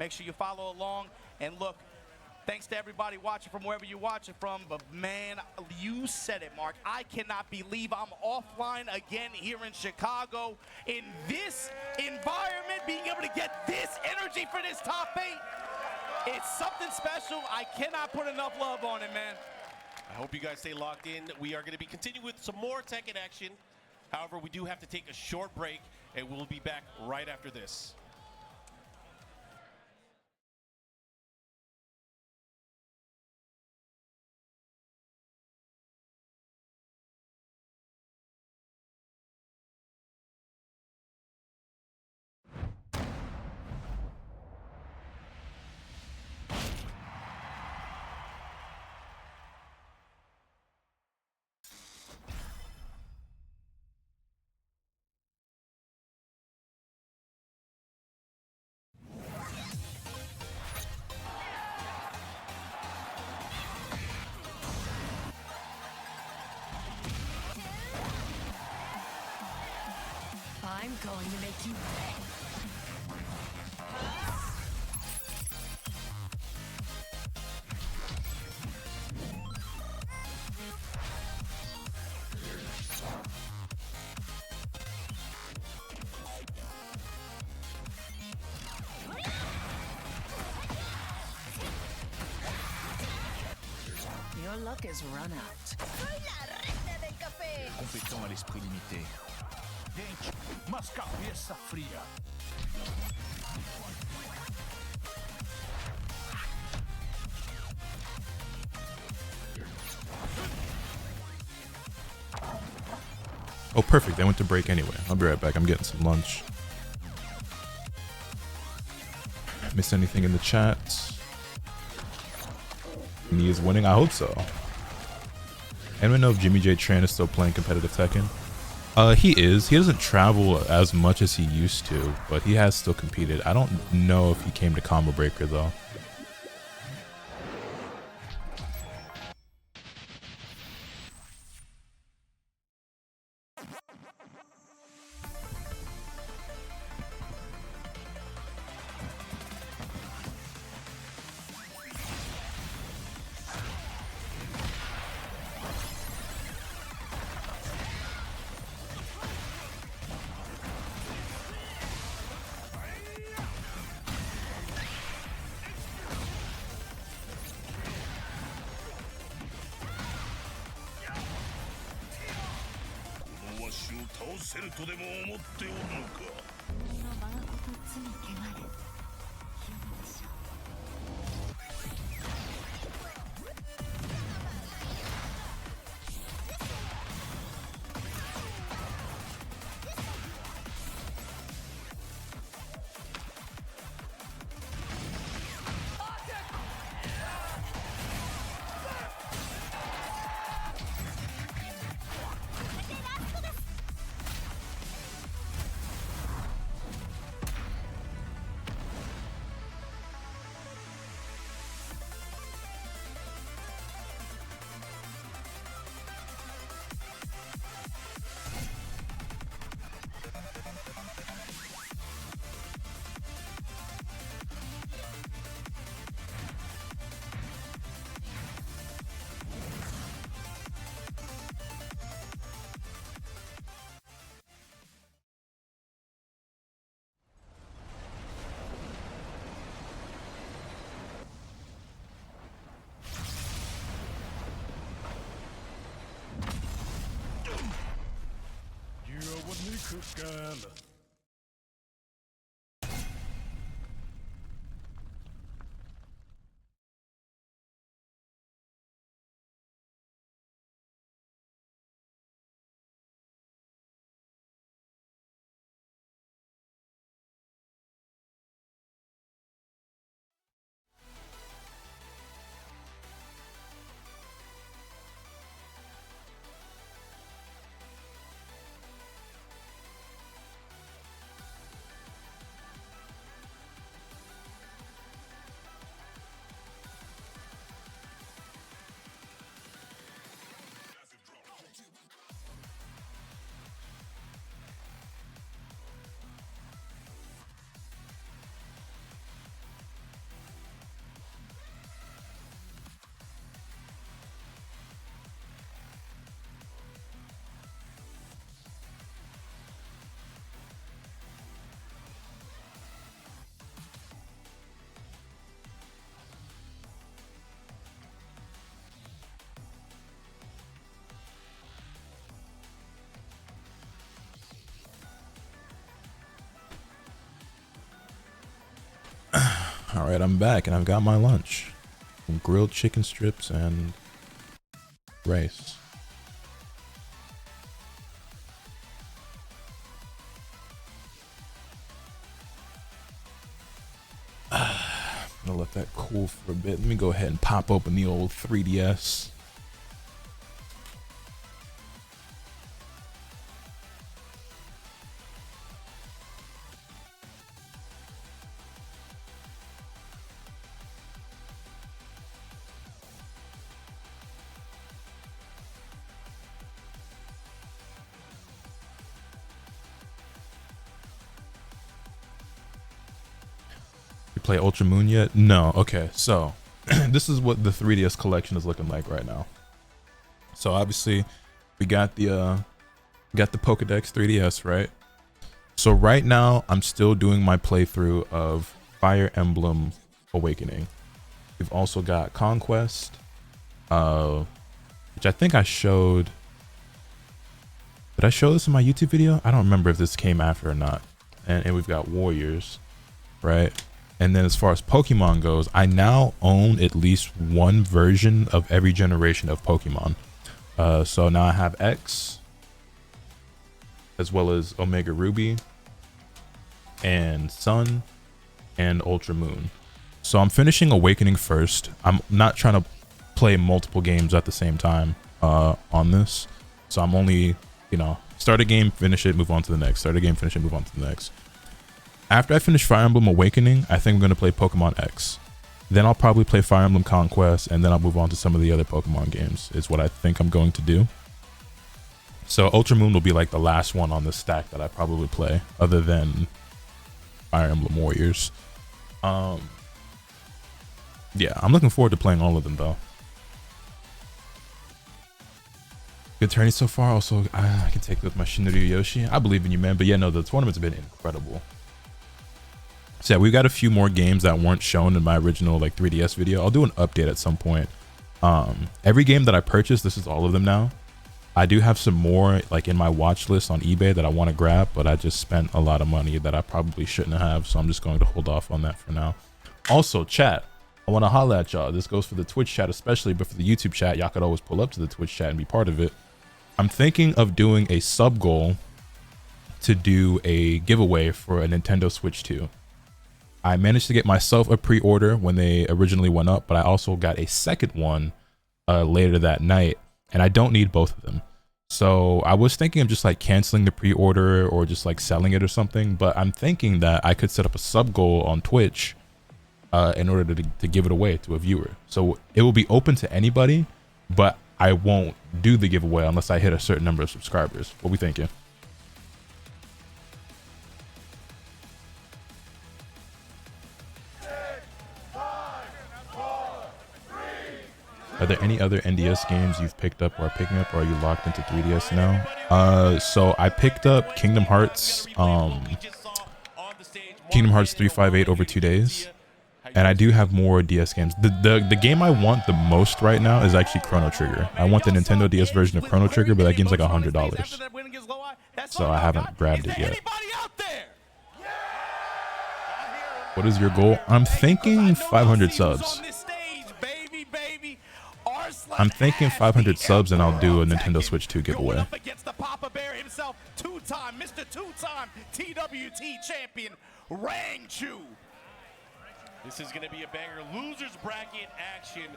Make sure you follow along. And look, thanks to everybody watching from wherever you're watching from. But man, you said it, Mark. I cannot believe I'm offline again here in Chicago. In this environment, being able to get this energy for this top 8. It's something special. I cannot put enough love on it, man. I hope you guys stay locked in. We are going to be continuing with some more Tekken action. However, we do have to take a short break, and we'll be back right after this. I'm going to make you pay. Your luck is run out. Soy la reina del café. Compétent à l'esprit limité. Gente, mas cabeça fria. Oh, perfect. They went to break anyway. I'll be right back. I'm getting some lunch. Missed anything in the chat? Me is winning? I hope so. Anyone know if Jimmy J Tran is still playing competitive Tekken? He is. He doesn't travel as much as he used to, but he has still competed. I don't know if he came to Combo Breaker though. All right, I'm back and I've got my lunch. Some grilled chicken strips and rice. I'm gonna let that cool for a bit. Let me go ahead and pop open the old 3DS. Play Ultra Moon yet? No. Okay, so this is what the 3DS collection is looking like right now. So obviously we got the Pokédex 3DS, right? So right now I'm still doing my playthrough of Fire Emblem Awakening. We've also got Conquest, which I think I showed. Did I show this in my YouTube video? I don't remember if this came after or not. And we've got Warriors, right? And then as far as Pokemon goes, I now own at least one version of every generation of Pokemon. So now I have X, as well as Omega Ruby, and Sun, and Ultra Moon. So I'm finishing Awakening first. I'm not trying to play multiple games at the same time on this. So I'm only, you know, start a game, finish it, move on to the next. Start a game, finish it, move on to the next. After I finish Fire Emblem Awakening, I think I'm going to play Pokemon X. Then I'll probably play Fire Emblem Conquest, and then I'll move on to some of the other Pokemon games, is what I think I'm going to do. So Ultra Moon will be like the last one on the stack that I probably play, other than Fire Emblem Warriors. Yeah, I'm looking forward to playing all of them, though. Good tourney so far. Also, I can take with my Shinryu Yoshi. I believe in you, man. But yeah, no, the tournament's been incredible. So yeah, we've got a few more games that weren't shown in my original like 3DS video. I'll do an update at some point. Every game that I purchased, this is all of them now. I do have some more like in my watch list on eBay that I want to grab, but I just spent a lot of money that I probably shouldn't have, so I'm just going to hold off on that for now. Also, chat, I want to holla at y'all. This goes for the Twitch chat especially, but for the YouTube chat, y'all could always pull up to the Twitch chat and be part of it. I'm thinking of doing a sub goal to do a giveaway for a Nintendo Switch 2. I managed to get myself a pre-order when they originally went up, but I also got a second one later that night, and I don't need both of them. So I was thinking of just like canceling the pre-order or just like selling it or something, but I'm thinking that I could set up a sub goal on Twitch in order to give it away to a viewer. So it will be open to anybody, but I won't do the giveaway unless I hit a certain number of subscribers. What we thinking? Are there any other NDS games you've picked up or are picking up, or are you locked into 3DS now? So I picked up Kingdom Hearts 358 over 2 days, and I do have more DS games. The game I want the most right now is actually Chrono Trigger. I want the Nintendo DS version of Chrono Trigger, but that game's like $100, so I haven't grabbed it yet. What is your goal? I'm thinking 500 subs. I'm thinking 500 subs, and I'll do a Nintendo Switch 2 giveaway. Up against the Papa Bear himself, Mr. Two-time TWT champion, Rang Chu. This is going to be a banger. Losers bracket action.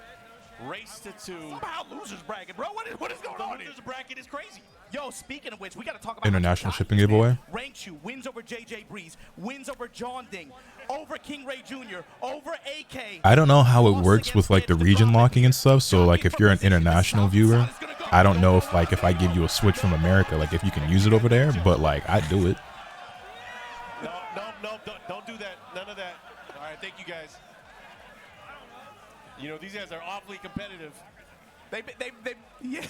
Race to 2. Somehow losers bracket, bro. What is going on here? Losers bracket is crazy. Yo, speaking of which, we got to talk about international shipping giveaway. Rang Chu wins over JJ Breeze, wins over John Ding, over King Ray Jr., over AK. I don't know how it works with like the region locking and stuff. So like if you're an international viewer, I don't know if like if I give you a Switch from America, like if you can use it over there, but like I do it. No, don't do that. None of that. All right, thank you guys. You know, these guys are awfully competitive. Yeah.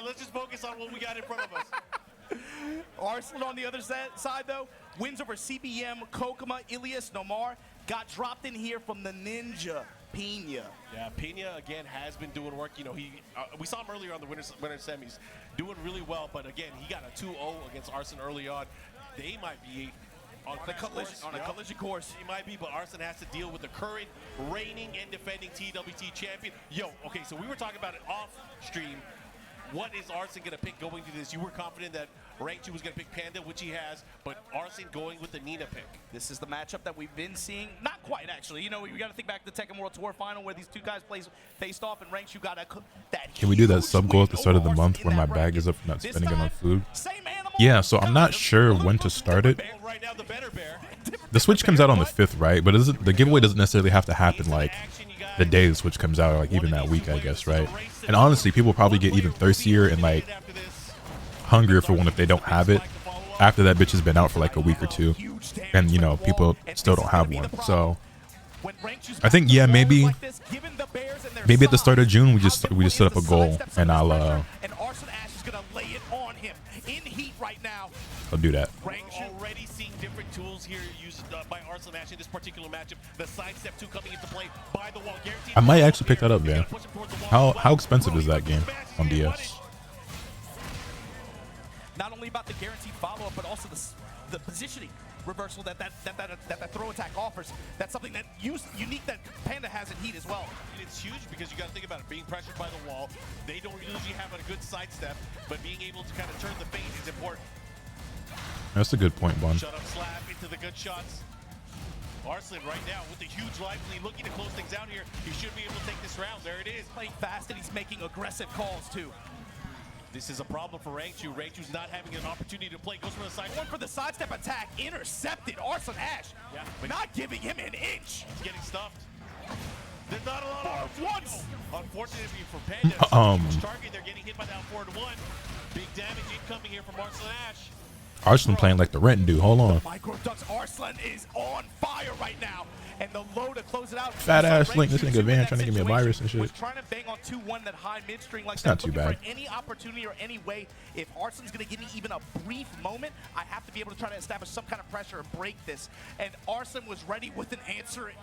Let's just focus on what we got in front of us. Arslan on the other side, though, wins over CBM, Kokoma, Ilias, Nomar, got dropped in here from the Ninja, Pena. Yeah, Pena, again, has been doing work. You know, we saw him earlier on the winter semis, doing really well, but again, he got a 2-0 against Arslan early on. They might be On the collision, on a collision course. He might be, but Arslan has to deal with the current reigning and defending TWT champion. Yo, okay, so we were talking about it off stream. What is Arslan going to pick going through this? You were confident that Rank 2 was going to pick Panda, which he has, but Arslan going with the Nina pick. This is the matchup that we've been seeing. Not quite, actually. You know, we got to think back to the Tekken World Tour final where these two guys faced off, and Rank 2 got that. Can we do that sub goal at the start of the huge month in where my that bag bracket. is up for not This spending it on time, food? same animal. Yeah, so I'm not sure when to start it. Right now, the better bear. The Switch comes out on the 5th, right? But the giveaway doesn't necessarily have to happen like the day the Switch comes out, or like even that week, I guess, right? And honestly, people probably get even thirstier and like hungrier for one if they don't have it after that bitch has been out for like a week or two, and you know people still don't have one. So I think, yeah, maybe at the start of June we just set up a goal, and I'll do that. Already seeing different tools here used by Arslan Ash in this particular matchup. The sidestep 2 coming into play by the wall. I might actually pick that up, man. How expensive is that game on DS? Not only about the guaranteed follow-up, but also the positioning reversal that throw attack offers. That's something that unique that Panda has in Heat as well. It's huge because you got to think about it. Being pressured by the wall, they don't usually have a good sidestep, but being able to kind of turn the fade is important. That's a good point, Bun. Shut up slap into the good shots. Arslan right now with the huge life lead, looking to close things out here. He should be able to take this round. There it is. Playing fast, and he's making aggressive calls too. This is a problem for Rank 2. Rank 2's not having an opportunity to play. Goes for the side. Going for the sidestep attack. Intercepted. Arslan Ash. Yeah, not giving him an inch. He's getting stuffed. There's not a lot of once. Unfortunately for Panda, target, they're getting hit by that 4-1. Big damage incoming here from Arslan Ash. Arslan playing like the rent dude. Hold on. Micro ducks. Arslan is on fire right now. And the low to close it out. Fat ass Link, this nigga Van trying to give me a virus and shit. Was trying to bang on 2-1 that high mid string like it's that. not too bad. For any opportunity or any way, if Arslan's going to give me even a brief moment, I have to be able to try to establish some kind of pressure and break this. And Arslan was ready with an answer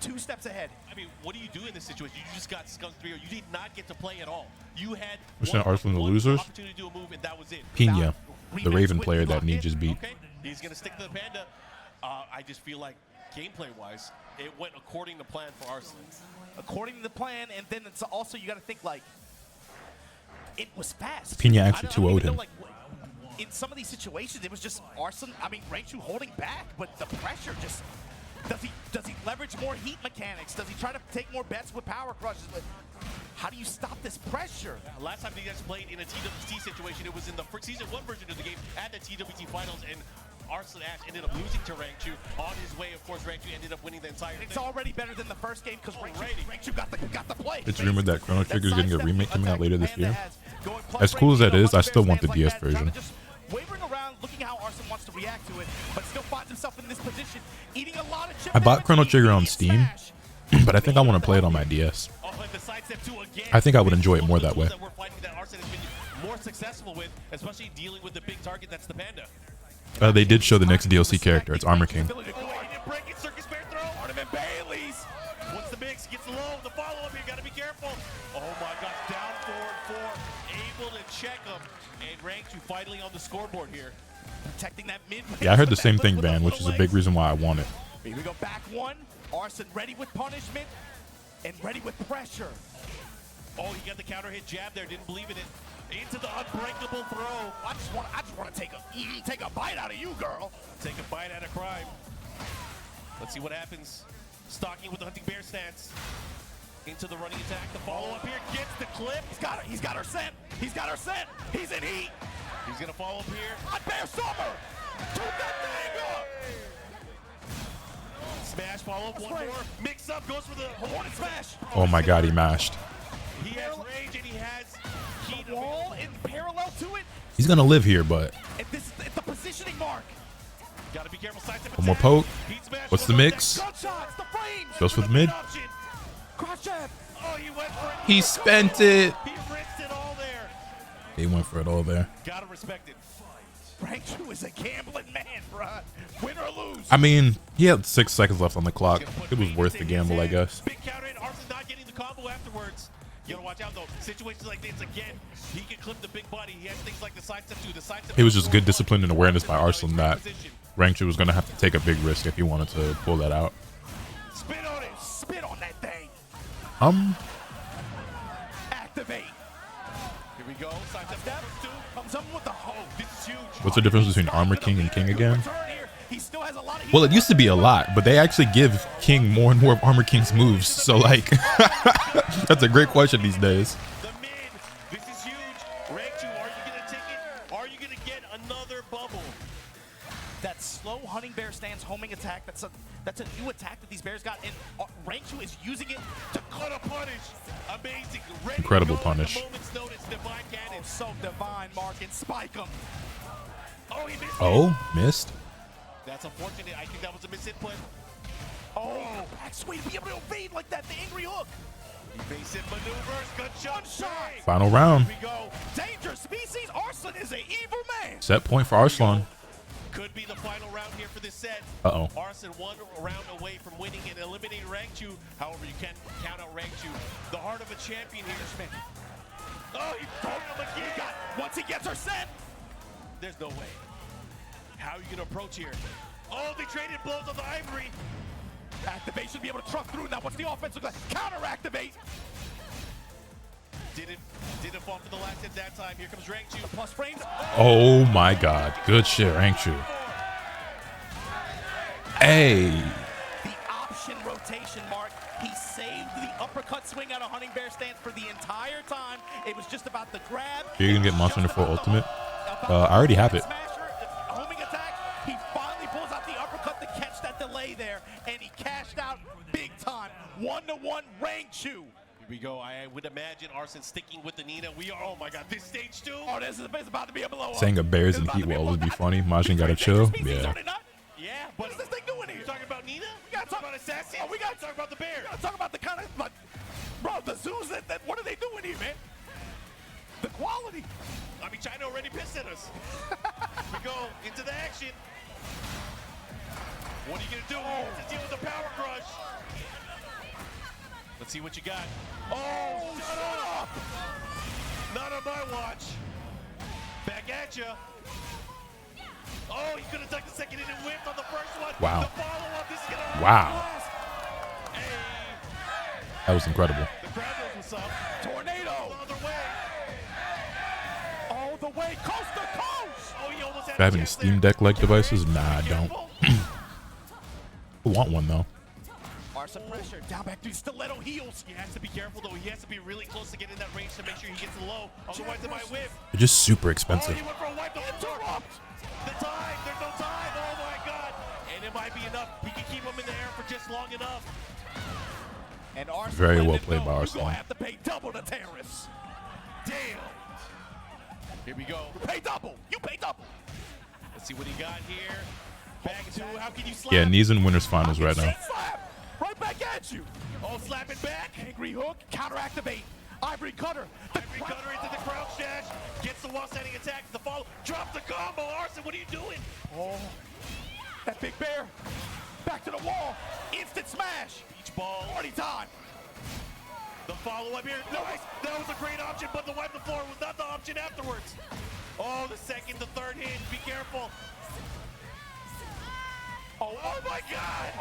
2 steps ahead. I mean, what do you do in this situation? You just got skunked 3-0. You did not get to play at all. You had Arslan the losers? opportunity to do a move, and that was it. Pina, the Raven player that Need just beat. Okay, he's going to stick to the Panda. I just feel like gameplay-wise, it went according to plan for Arslan. According to the plan, and then it's also, you got to think like, it was fast. Pina actually 2-0'd him. Like, in some of these situations, it was just Arslan, I mean, Rank 2 holding back, but the pressure just, does he leverage more heat mechanics? Does he try to take more bets with power crushes? How do you stop this pressure? Last time you guys played in a TWT situation, it was in the Season 1 version of the game at the TWT Finals, and Arslan Ash ended up losing to Rank 2. On his way, of course, Rank 2 ended up winning the entire thing. It's already better than the first game because Rank 2 got the play. It's rumored that Chrono Trigger is getting a remake coming out later this year. As cool as that is, I still want the DS version. Wavering around, looking how Arslan wants to react to it, but still finds himself in this position, eating a lot of chip. I bought Chrono Trigger on Steam, but I think I want to play it on my DS. I think I would enjoy it more that way. More successful with, especially dealing with the big target that's the Panda. They did show the next DLC character. It's Armor King. Circus Bear throw. Bailey's. Once the mix gets low, the follow-up here, gotta be careful. Oh my gosh, down 4-4, able to check him. And Rank 2 finally on the scoreboard here. Protecting that mid. Yeah, I heard the same thing, Van, which is a big reason why I want it. Here we go, back one. Arslan ready with punishment and ready with pressure. Oh, he got the counter hit jab there, didn't believe in it. Into the unbreakable throw. I just want to take a bite out of you, girl. Take a bite out of crime. Let's see what happens. Stalking with the hunting bear stance. Into the running attack. The follow-up here gets the clip. He's got her scent. He's got her scent. He's in heat. He's gonna follow up here. On Bear Summer. Took that thing up. Smash follow-up, one more. Mix up, goes for the Hornet smash. Oh my god, he mashed. He has rage and he has heat. Wall in parallel to it. He's gonna live here, but It's the positioning mark. Gotta be careful. one more poke. What's the mix? Gunshots, the flames. Goes for the mid. Cross jab. Oh, he went for it. He spent it. He rinsed it all there. He went for it all there. Gotta respect it. Rank 2 is a gambling man, bruh. Win or lose. I mean, he had 6 seconds left on the clock. It was worth the gamble, I guess. Big counter hit. Arslan not getting the combo afterwards. You gotta watch out though. Situations like this again, he can clip the big body. He has things like the sidestep too. The sidestep. It was just good discipline and awareness by Arslan that Rangchu was gonna have to take a big risk if he wanted to pull that out. Spit on it. Spit on that thing. Activate. Here we go. Side step. Comes up with the Oh, this is huge. What's the difference between Armor King and King again? return here. He still has a lot of heat. Well, it used to be a lot, but they actually give King more and more of Armor King's moves. So like, that's a great question these days. The mid. This is huge. Rangchu, are you going to take it? Are you going to get another bubble? That slow hunting bear stance homing attack. That's a new attack that these bears got, and Rangchu is using it to Cut a punish. Amazing. Ready Incredible to go at punish. a moment's notice. Divine cannon. so divine, Mark, and spike him. Oh, he missed it. Oh, missed. That's unfortunate. I think that was a misinput. Oh, back swing, be able to evade like that. The angry hook. Evasive maneuvers. Good shot. Save. Final round. Here we go. Danger species. Arslan is an evil man. Set point for Arslan. Could be the final round here for this set. Uh-oh. Arslan 1 round away from winning and eliminating Rangchu. However, you can't count out Rangchu. The heart of a champion here, Smith. Oh, he broke him again. Once he gets her set. There's no way. How are you going to approach here? Oh, they traded blows on the ivory. Activation, be able to truck through. Now, what's the offense look like? Counter activate. Didn't fall for the last hit that time. Here comes Rangchu. Plus frames. Oh my God. Good shit, Rangchu. Hey. The option rotation, Mark. He saved the uppercut swing out of hunting bear stance for the entire time. It was just about the grab. You're gonna get Monster Hunter 4 Ultimate. I already have it. Smasher, homing attack. He finally pulls out the uppercut to catch that delay there, and he cashed out big time. 1-1 Rangchu. Here we go. I would imagine Arslan sticking with the Nina. We are, oh my God, this stage 2. Oh, this is about to be a blow up. Saying a bears in heat will always be funny. Majin gotta chill. Yeah. Yeah, What is this thing doing here? You talking about Nina? We gotta talk about Assassin? Oh, we gotta talk about the bear. We gotta talk about the kind of, like, bro, the zoos that what are they doing here, man? The quality. I mean, China already pissed at us. We go into the action. What are you gonna do to deal with the power crush? Let's see what you got. Oh, shut up! Not on my watch. Back at ya. Oh, he could have done the second hit and whipped on the first one. Wow. The follow-up, this is gonna Wow. Hey, That was incredible. the crowd knows what's up. Tornado. All the way. All the way, coast to coast. Oh, he almost had Do I have a any chance Steam there. Deck like devices? Nah, I don't. Careful. I want one though. Arslan pressure, down back to stiletto heels. He has to be careful, though. He has to be really close to getting in that range to make sure he gets low. Otherwise, it might whip. They're just super Oh, expensive. he went for a wipe on the floor. The time. There's no time. Oh, my God. And it might be enough. He can keep him in the air for just long enough. And Arslan Very letting well him played know by you're Arslan. gonna have to pay double the tariffs. Damn. Here we go. Pay double. You pay double. Let's see what he got here. Back to, how can you slap? Yeah, knees in winners finals right now. Slap. Right back at you. Oh, slap it back. Angry hook, counter activate. Ivory cutter. Ivory cutter into the crouch dash. Gets the wall standing attack. The follow. Drop the combo. Arslan, what are you doing? Oh, that big bear. Back to the wall. Instant smash. Beach ball. Party time. The follow-up here. Nice. That was a great option, but the wipe the floor was not the option afterwards. Oh, the second, the third hit. Be careful. Oh my God.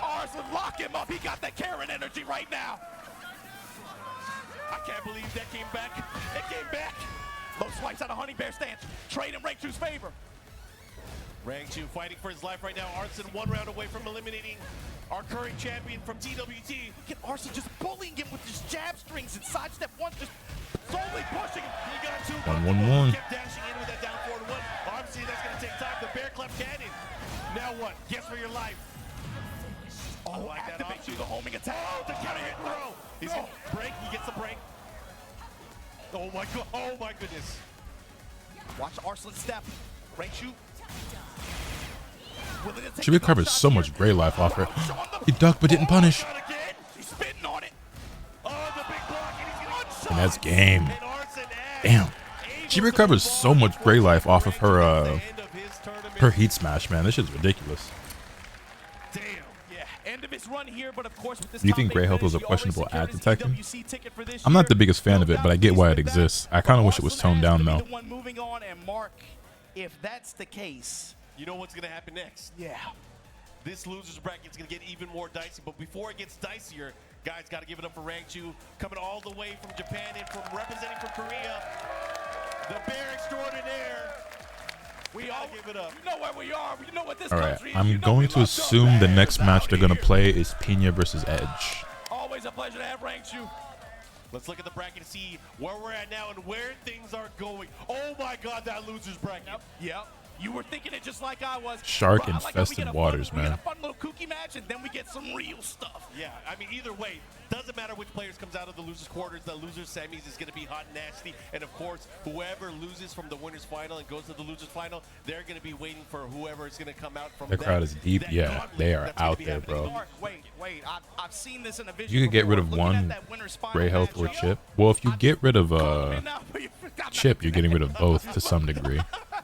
Arslan, lock him up. He got that Karen energy right now. I can't believe that came back. It came back. Low swipes out of Honey Bear stance. Trade in Rangchu's favor. Rangchu fighting for his life right now. Arslan 1 round away from eliminating our current champion from TWT. Get Arslan just bullying him with his jab strings and sidestep one, just solely pushing him. He got 2. 1-1-1. Kept dashing in with that down forward 1. Obviously, that's going to take time. The bear clap cannon. Now what? Guess for your life. Oh, like that activate option. you the homing attack. Oh, the counter hit and throw. He's going to break. He gets the break. Oh my God. Oh my goodness. Watch Arslan step. Rangchu. She recovers so much gray life off her. He ducked but didn't punish. Shot again. He's spitting on it. Oh, the big block. And he's going to And that's game. And Arslan adds Damn. She recovers so much gray life off of her end of his tournament. her heat smash, man. This shit's ridiculous. Damn. Yeah. End of his run here, but of course with this Do you think top Gray eight Health was a finish, he already questionable ad to secured Tekken? his EWC ticket for this I'm not year. the biggest fan of it, No but I doubt get why he's it been back. exists. I kind of wish it was Arslan toned has down to be though. the one moving on, and Mark, if that's the case, You know what's gonna happen next? Yeah. This loser's bracket is gonna get even more dicey, but before it gets dicier, guys, gotta give it up for Rangchu, coming all the way from Japan and from representing from Korea, the bear extraordinaire. We all give it up. You know where we are. You know what this All right, country is. I'm You know going we to love assume those the next bears match out they're gonna here. play is Pena versus Edge. Always a pleasure to have Rangchu. Let's look at the bracket to see where we're at now and where things are going. Oh my God, that loser's bracket. Yep. You were thinking it just like I was. Shark Bro, I like how we infested get a waters, we get man. a fun little kooky match, and then we get some real stuff. Yeah, I mean, either way, doesn't matter which players comes out of the losers quarters. The losers semis is going to be hot and nasty. And of course, whoever loses from the winners final and goes to the losers final, they're going to be waiting for whoever is going to come out from The crowd is deep. that Yeah, gauntlet they are that's gonna out be there, happening. bro. Mark, wait. I've seen this in a vision. You could get rid before. of Looking at one that winners final Gray Health or matchup, Chip. Well, if you get rid of now, Chip, you're getting rid of both to some degree.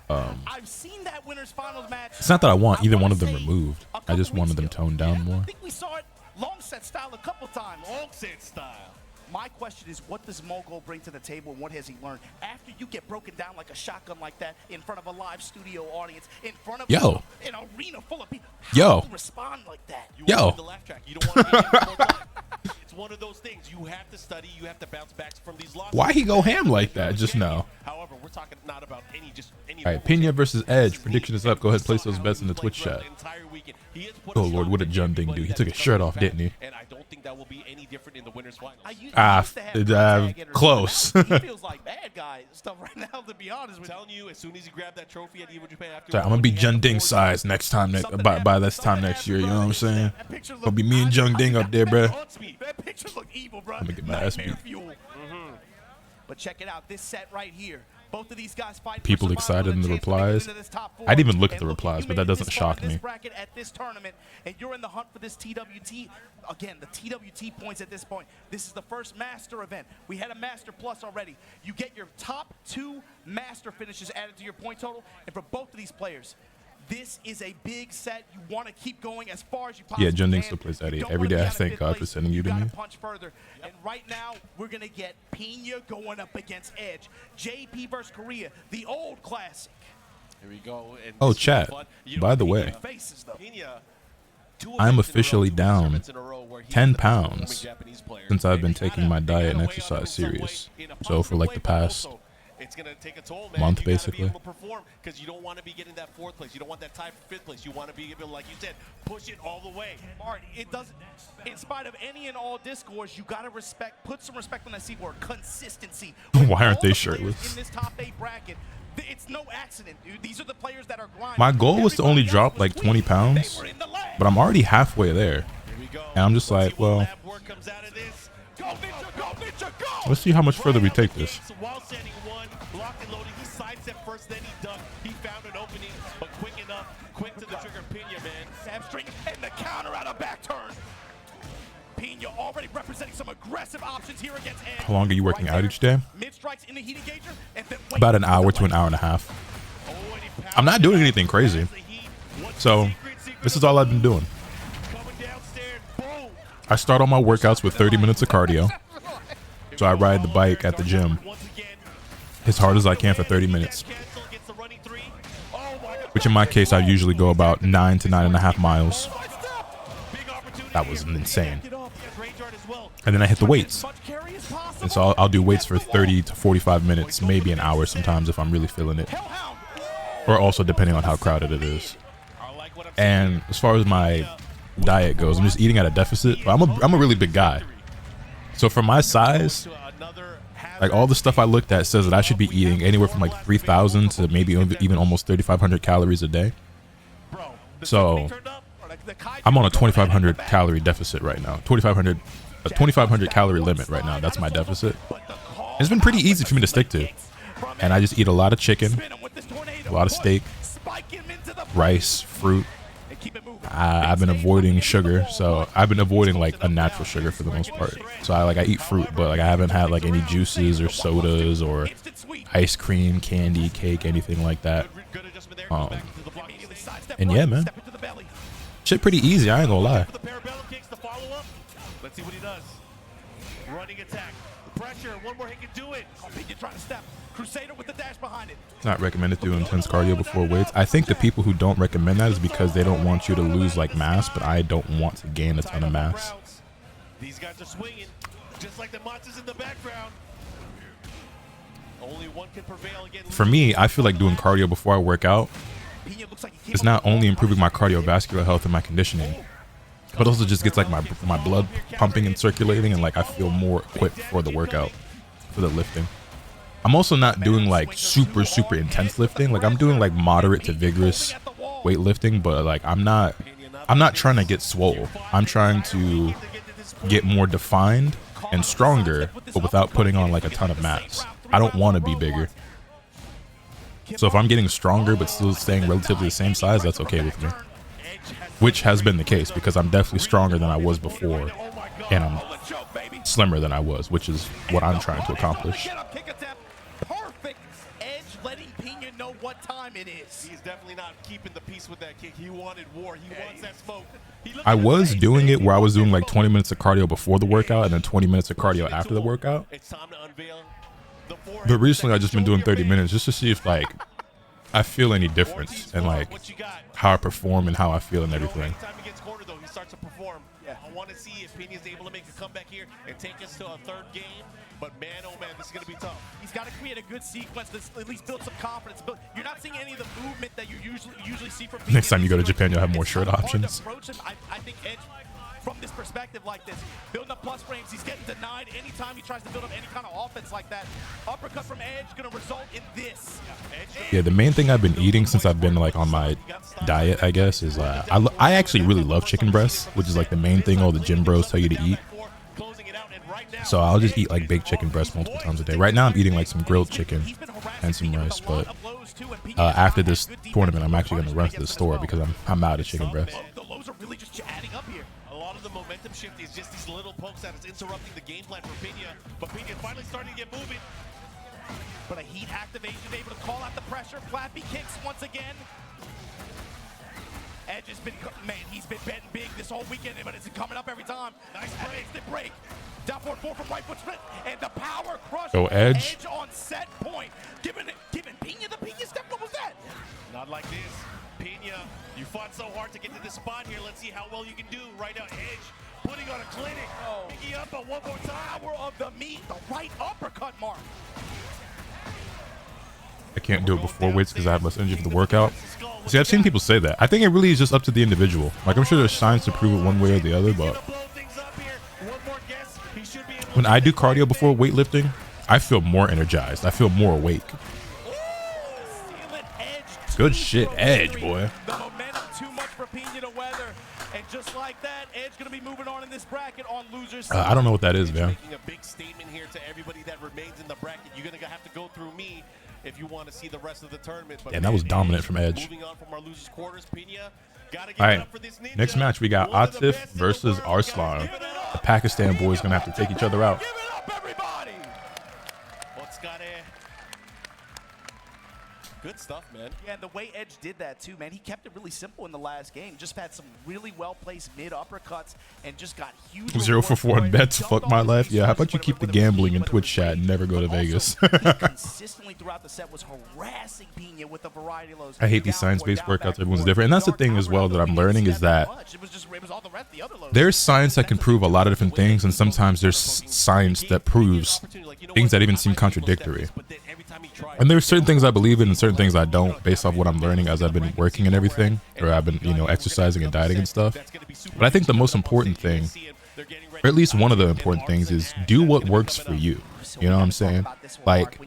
I've seen that winners finals match. It's not that I want either wanna one of them say removed. a I couple just wanted weeks them ago. toned down I more. think we saw it long set style a couple times. Long set style. My question is, what does Mogul bring to the table, and what has he learned? After you get broken down like a shotgun like that in front of a live studio audience, in front of an arena full of people, how do you respond like that? You want the laugh track. You don't want to get it more time. It's one of those things. You have to study. You have to bounce back from these losses. Why he go ham like that just now? However, we're talking not about any All right, Pena versus Edge. Prediction is up. Go ahead, place those bets in the Twitch chat. Oh Lord, what did Jun Ding do? He took his shirt off, didn't he? And I don't think that will be any different in the winners finals. Close. He feels like bad guy stuff right now, to be honest with you. I'm telling you, as soon as he grabbed that trophy at Evo Japan after, Sorry, I'm gonna be Jun Ding size next time. By this time next year, you know what I'm saying? Gonna be me and Jun Ding up there, bruh. That picture look evil, bro. I'm gonna get my ass beat. But check it out, this set right here. Both of these guys fight. People excited in the replies. I didn't even look at the replies, but that doesn't shock me. At this tournament, and you're in the hunt for this TWT. Again, the TWT points at this point. This is the first Master event. We had a Master Plus already. You get your top 2 Master finishes added to your point total, and for both of these players, this is a big set. You want to keep going as far as you possibly can. Yeah, Jun Ding still plays Eddie. Every day I thank God for sending you to me. Punch further. And right now, we're going to get Pena going up against Edge. JP versus Korea, the old classic. Here we go. And Oh, chat. By the way, I'm officially down 10 pounds since I've been taking my diet and exercise serious. So for like the past it's gonna take a toll, man. month, you gotta basically. be able to perform, because you don't want to be getting that 4th place. You don't want that tie for 5th place. You want to be able, like you said, push it all the way. Art, it doesn't. In spite of any and all discourse, you gotta put some respect on that C word, consistency. Why aren't All they the shirtless? players in this top 8 bracket, it's no accident, dude. These are the players that are grinding. My goal was to only Everybody drop else like was 20 tweaking. pounds, They were in the lab. but I'm already halfway there. Here we go. And I'm just like, well, Lab work comes out of this. Go, Ninja, go, Ninja, go! let's see how much further we take this. While standing one, locked and loaded, he sidestepped first, then he ducked. He found an opening, but quick enough, quick to the trigger. Pena, man. Hamstring and the counter out of back turn. Pena already representing some aggressive options here against Edge. How long are you working out each day? Mid strikes in the heat engager, and then About an hour to an hour and a half. I'm not doing anything crazy. So this is all I've been doing. I start all my workouts with 30 minutes of cardio. So I ride the bike at the gym as hard as I can for 30 minutes. Which in my case, I usually go about 9 to 9.5 miles. That was insane. And then I hit the weights. And so I'll do weights for 30 to 45 minutes, maybe an hour sometimes if I'm really feeling it. Or also depending on how crowded it is. And as far as my diet goes, I'm just eating at a deficit. But I'm a really big guy. So for my size, like all the stuff I looked at says that I should be eating anywhere from like 3,000 to maybe even almost 3,500 calories a day. So I'm on a 2,500 calorie deficit right now. 2,500 calorie limit right now. That's my deficit. It's been pretty easy for me to stick to. And I just eat a lot of chicken, a lot of steak, rice, fruit. I've been avoiding sugar, so I've been avoiding like a natural sugar for the most part. So I eat fruit, but like I haven't had like any juices or sodas or ice cream, candy, cake, anything like that. And yeah, man, shit pretty easy. I ain't gonna lie. Let's see what he does. Running attack. pressure. One more hit can do it. Oh, Pena trying to step. Crusader with the dash behind it. It's not recommended to do intense cardio before weights. I think the people who don't recommend that is because they don't want you to lose like mass, but I don't want to gain a ton of mass. These guys are swinging, just like the monsters in the background. Only one can prevail again. For me, I feel like doing cardio before I work out is not only improving my cardiovascular health and my conditioning, but also just gets like my blood pumping and circulating, and like I feel more equipped for the workout, for the lifting. I'm also not doing like super intense lifting. Like I'm doing like moderate to vigorous weightlifting, but like I'm not trying to get swole. I'm trying to get more defined and stronger, but without putting on like a ton of mass. I don't want to be bigger. So if I'm getting stronger but still staying relatively the same size, that's okay with me. Which has been the case, because I'm definitely stronger than I was before, and I'm slimmer than I was, which is what I'm trying to accomplish. Perfect. Edge letting Pena know what time it is. He's definitely not keeping the peace with that kick. He wanted war. He wants that smoke. I was doing it where I was doing like 20 minutes of cardio before the workout and then 20 minutes of cardio after the workout. It's time to unveil the forehead. But recently I've just been doing 30 minutes just to see if like I feel any difference in like how I perform and how I feel and everything. Anytime he gets cornered though, he starts to perform. I want to see if Pena's able to make a comeback here and take us to a third game. But man, oh man, this is going to be tough. He's got to create a good sequence to at least build some confidence. But you're not seeing any of the movement that you usually see from Pena. Next time you go to Japan, you'll have more shirt options. I think Edge, from this perspective like this, building up plus frames, he's getting denied anytime he tries to build up any kind of offense like that. Uppercut from Edge going to result in this. Yeah, the main thing I've been eating since I've been like on my diet, I guess, is I actually really love chicken breasts, which is like the main thing all the gym bros tell you to eat. So I'll just eat like baked chicken breast multiple times a day. Right now I'm eating like some grilled chicken and some rice, but after this tournament I'm actually going to run to the store because I'm out of chicken breast. The lows are really just adding up here. A lot of the momentum shift is just these little pokes that is interrupting the game plan for Pena. But Pena finally starting to get moving. But a heat activation able to call out the pressure. Flappy kicks once again. Edge has been, man, he's been betting big this whole weekend, but it's coming up every time. Nice break, the break. Down forward 4 from right foot split, and the power crush. Go Edge. Edge on set point. Giving Pena the Pena step. What was that? Not like this. Pena, you fought so hard to get to this spot here. Let's see how well you can do. Right now, Edge putting on a clinic. Picking up one more time. Power of the meat, the right uppercut mark. I can't do it before weights because I have less energy for the workout. See, I've seen people say that. I think it really is just up to the individual. Like, I'm sure there's science to prove it one way or the other, but when I do cardio before weightlifting, I feel more energized. I feel more awake. Good shit, Edge, boy. The momentum too much for Pena to weather. And just like that, Edge going to be moving on in this bracket on losers. I don't know what that is, man. Making a big statement here to everybody that remains in the bracket. You're going to have to go through me if you want to see the rest of the tournament. But that was dominant from Edge. Moving on from our losers quarters, Pena. Gotta All right, next match we got Atif versus Arslan. The Pakistan boys gonna have to take each other out. Give it up, everybody! Good stuff, man. Yeah, and the way Edge did that too, man, he kept it really simple in the last game. Just had some really well-placed mid uppercuts and just got huge. 0 for 4 on bets. Fuck my life. Yeah, how about you keep the gambling in Twitch chat and never go to Vegas? Consistently throughout the set was harassing Pena with a variety of lows. I hate these science-based workouts. Everyone's different, and that's the thing as well that I'm learning is that there's science that can prove a lot of different things, and sometimes there's science that proves things that even seem contradictory. And there's certain things I believe in and certain things I don't, based off what I'm learning as I've been working and everything, or I've been, you know, exercising and dieting and stuff. But I think the most important thing, or at least one of the important things, is do what works for you. You know what I'm saying? Like,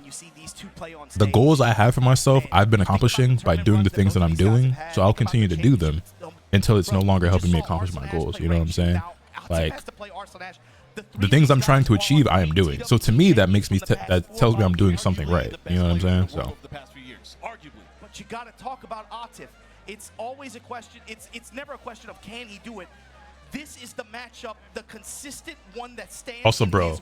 the goals I have for myself, I've been accomplishing by doing the things that I'm doing, so I'll continue to do them until it's no longer helping me accomplish my goals. You know what I'm saying? Like, the things I'm trying to achieve, I am doing. So to me, that makes me that tells me I'm doing something right. You know what I'm saying? So. But you got to talk about Atif. It's always a question. It's never a question of can he do it. This is the matchup, the consistent one that stands. Also, bro,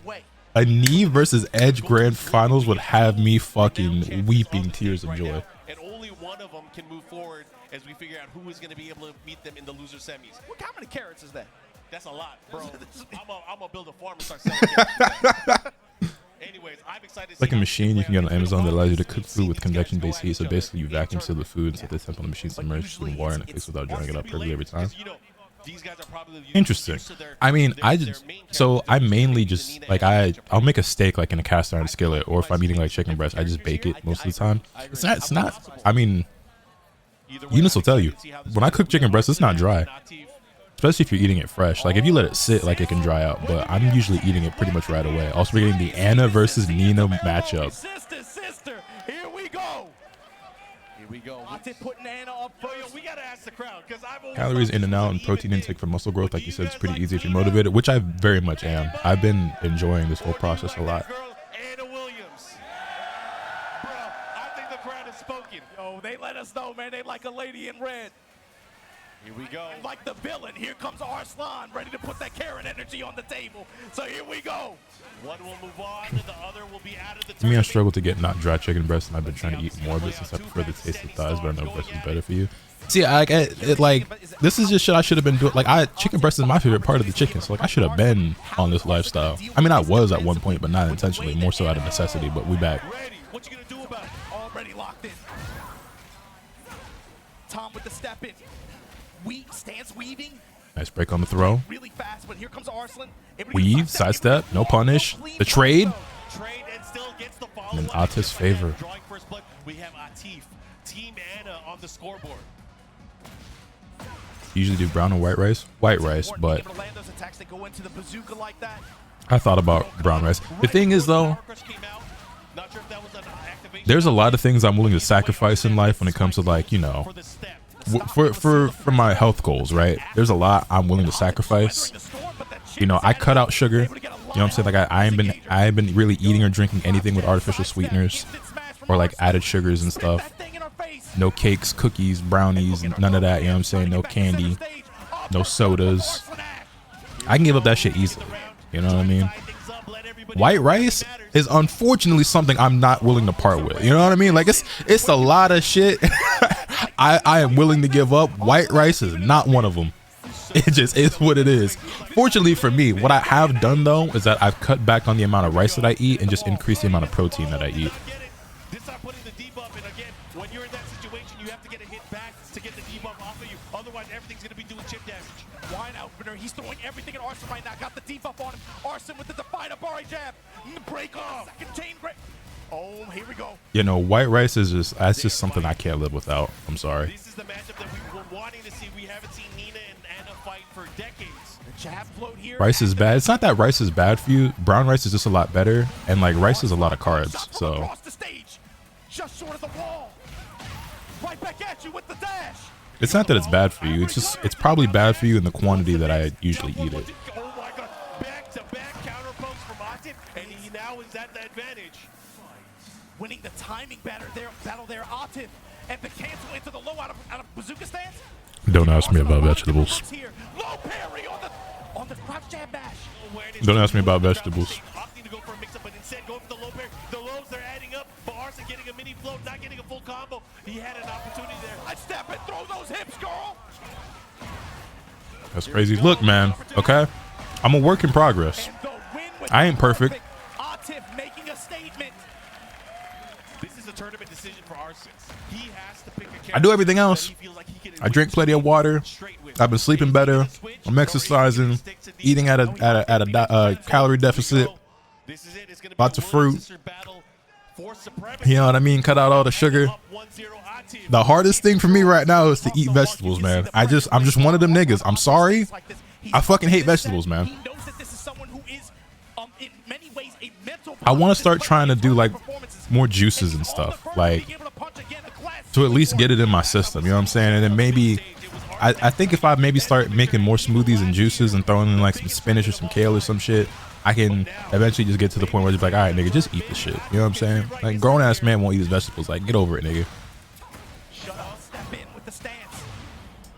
a knee versus Edge Grand Finals would have me fucking weeping tears of joy. And only one of them can move forward as we figure out who is going to be able to meet them in the loser semis. How many carrots is that? That's a lot, bro. I'm gonna build a farm and start selling carrots. Anyways, I'm excited to Like see a how machine you can get on Amazon that allows you to cook food with It's gonna convection-based destroy heat. So each other. basically, you vacuum seal the food and set the It's temp on the machine But submerged in usually water and it's- it cooks without drying it up it's perfectly every time. because, you know, these guys are probably Interesting. used to their- I mean, their- I their just main so I characters mainly being just Nina like and I'll make a steak like in a cast iron skillet, or if I'm eating like chicken breast, I just bake it most of the time. It's not. I mean, Either way, Eunice I'm will tell you excited to see how this when I goes. cook chicken breast, it's not dry. Natif. Especially if you're eating it fresh. Like if you let it sit, like it can dry out. But I'm usually eating it pretty much right away. Also, we're getting the Anna versus Nina matchup. Sister, here we go. Here we go. Atif putting Anna up Yo, first. we gotta ask the crowd because I've always Calories thought in this and was out an and even protein thing. intake for muscle growth, But like you do said, it's guys pretty like easy if you're Nina? motivated, which I very much am. I've been enjoying this whole process a lot. Girl, Anna Williams. Bro, I think the crowd has spoken. Yo, they let us know, man. They like a lady in red. Here we go. Like the villain, here comes Arslan, ready to put that Karen energy on the table. So here we go. One will move on, and the other will be out of the Me, I tournament. struggle to get not dry chicken breast, and I've been trying to eat more of it since I prefer the taste of thighs, but I know breast is better for you. See, like this is just shit I should have been doing. Like chicken breast is my favorite part of the chicken, so like I should have been on this lifestyle. I mean, I was at one point, but not intentionally, more so out of necessity. But we back. Ready. What you gonna do about it? Already locked in. Tom with the step in. Stance weaving Nice break on the throw. really fast, but here comes Arslan. Weave, sidestep, no punish. The trade. Trade and still gets the follow. And in Atif's favor. Drawing first blood. We have Atif, Team Anna on the scoreboard. Usually do brown and white rice. White rice, but Able to land those attacks that go into the bazooka like that. I thought about brown rice. The thing is, though, Not sure if that was an activation. there's a lot of things I'm willing to sacrifice in life when it comes to, like, you know, For the step. for my health goals, right? There's a lot I'm willing to sacrifice. You know, I cut out sugar. You know what I'm saying? Like I ain't been really eating or drinking anything with artificial sweeteners or like added sugars and stuff. No cakes, cookies, brownies, none of that. You know what I'm saying? No candy, no sodas. I can give up that shit easily. You know what I mean? White rice is unfortunately something I'm not willing to part with. You know what I mean? Like it's a lot of shit I am willing to give up. White rice is not one of them. It just is what it is. Fortunately for me, what I have done though is that I've cut back on the amount of rice that I eat and just increased the amount of protein that I eat. This time putting the debuff, and again, when you're in that situation, you have to get a hit back to get the debuff off of you. Otherwise, everything's gonna be doing chip damage. Wine opener, he's throwing everything at Arson right now. Got the debuff on him. Arson with the Definer Bari jab. Break off. Second chain break. Oh, here we go. You know, white rice is that's just something I can't live without. I'm sorry. This is the matchup that we were wanting to see. We haven't seen Nina and Anna fight for decades. The jab float here. Rice is bad. It's not that rice is bad for you. Brown rice is just a lot better, and like rice is a lot of carbs. Shot from So across the stage. Just short of the wall. Right back at you with the dash. it's not that it's bad for you. It's probably bad for you in the quantity that I usually eat it. Oh my god, back-to-back counter pokes from Atif, and he now is at the advantage. Winning the timing battle there, Atif. And the cancel into the low out of bazooka stance. Don't ask me about vegetables. Here. Low parry on the crouch jab bash. Don't ask me about vegetables. Opting to go for a mix-up, but instead going for the low parry. The lows are adding up, but Arson getting a mini float, not getting a full combo. He had an opportunity there. I step and throw those hips, girl. That's crazy. Look, man. Okay, I'm a work in progress. And the win with I ain't perfect. Atif making a statement. This is a tournament decision for Arson. He has to pick a character I do everything else. that he feels like he can I drink plenty of water. straight with. I've been sleeping better. I'm exercising, eating at a calorie deficit. This is it. It's gonna be Lots a of fruit. sister battle for supremacy. You know what I mean? Cut out all the sugar. Up 1-0 Atif. The hardest thing for me right now is to eat vegetables, man. I'm just one of them niggas. I'm sorry. I fucking hate vegetables, man. He knows that this is someone who is in many ways a mental. I want to start trying to do like more juices and stuff, like to at least get it in my system. You know what I'm saying? And then maybe I think if I maybe start making more smoothies and juices and throwing in like some spinach or some kale or some shit, I can eventually just get to the point where it's like, all right, nigga, just eat the shit. You know what I'm saying? Like, grown ass man won't eat his vegetables. Like, get over it, nigga.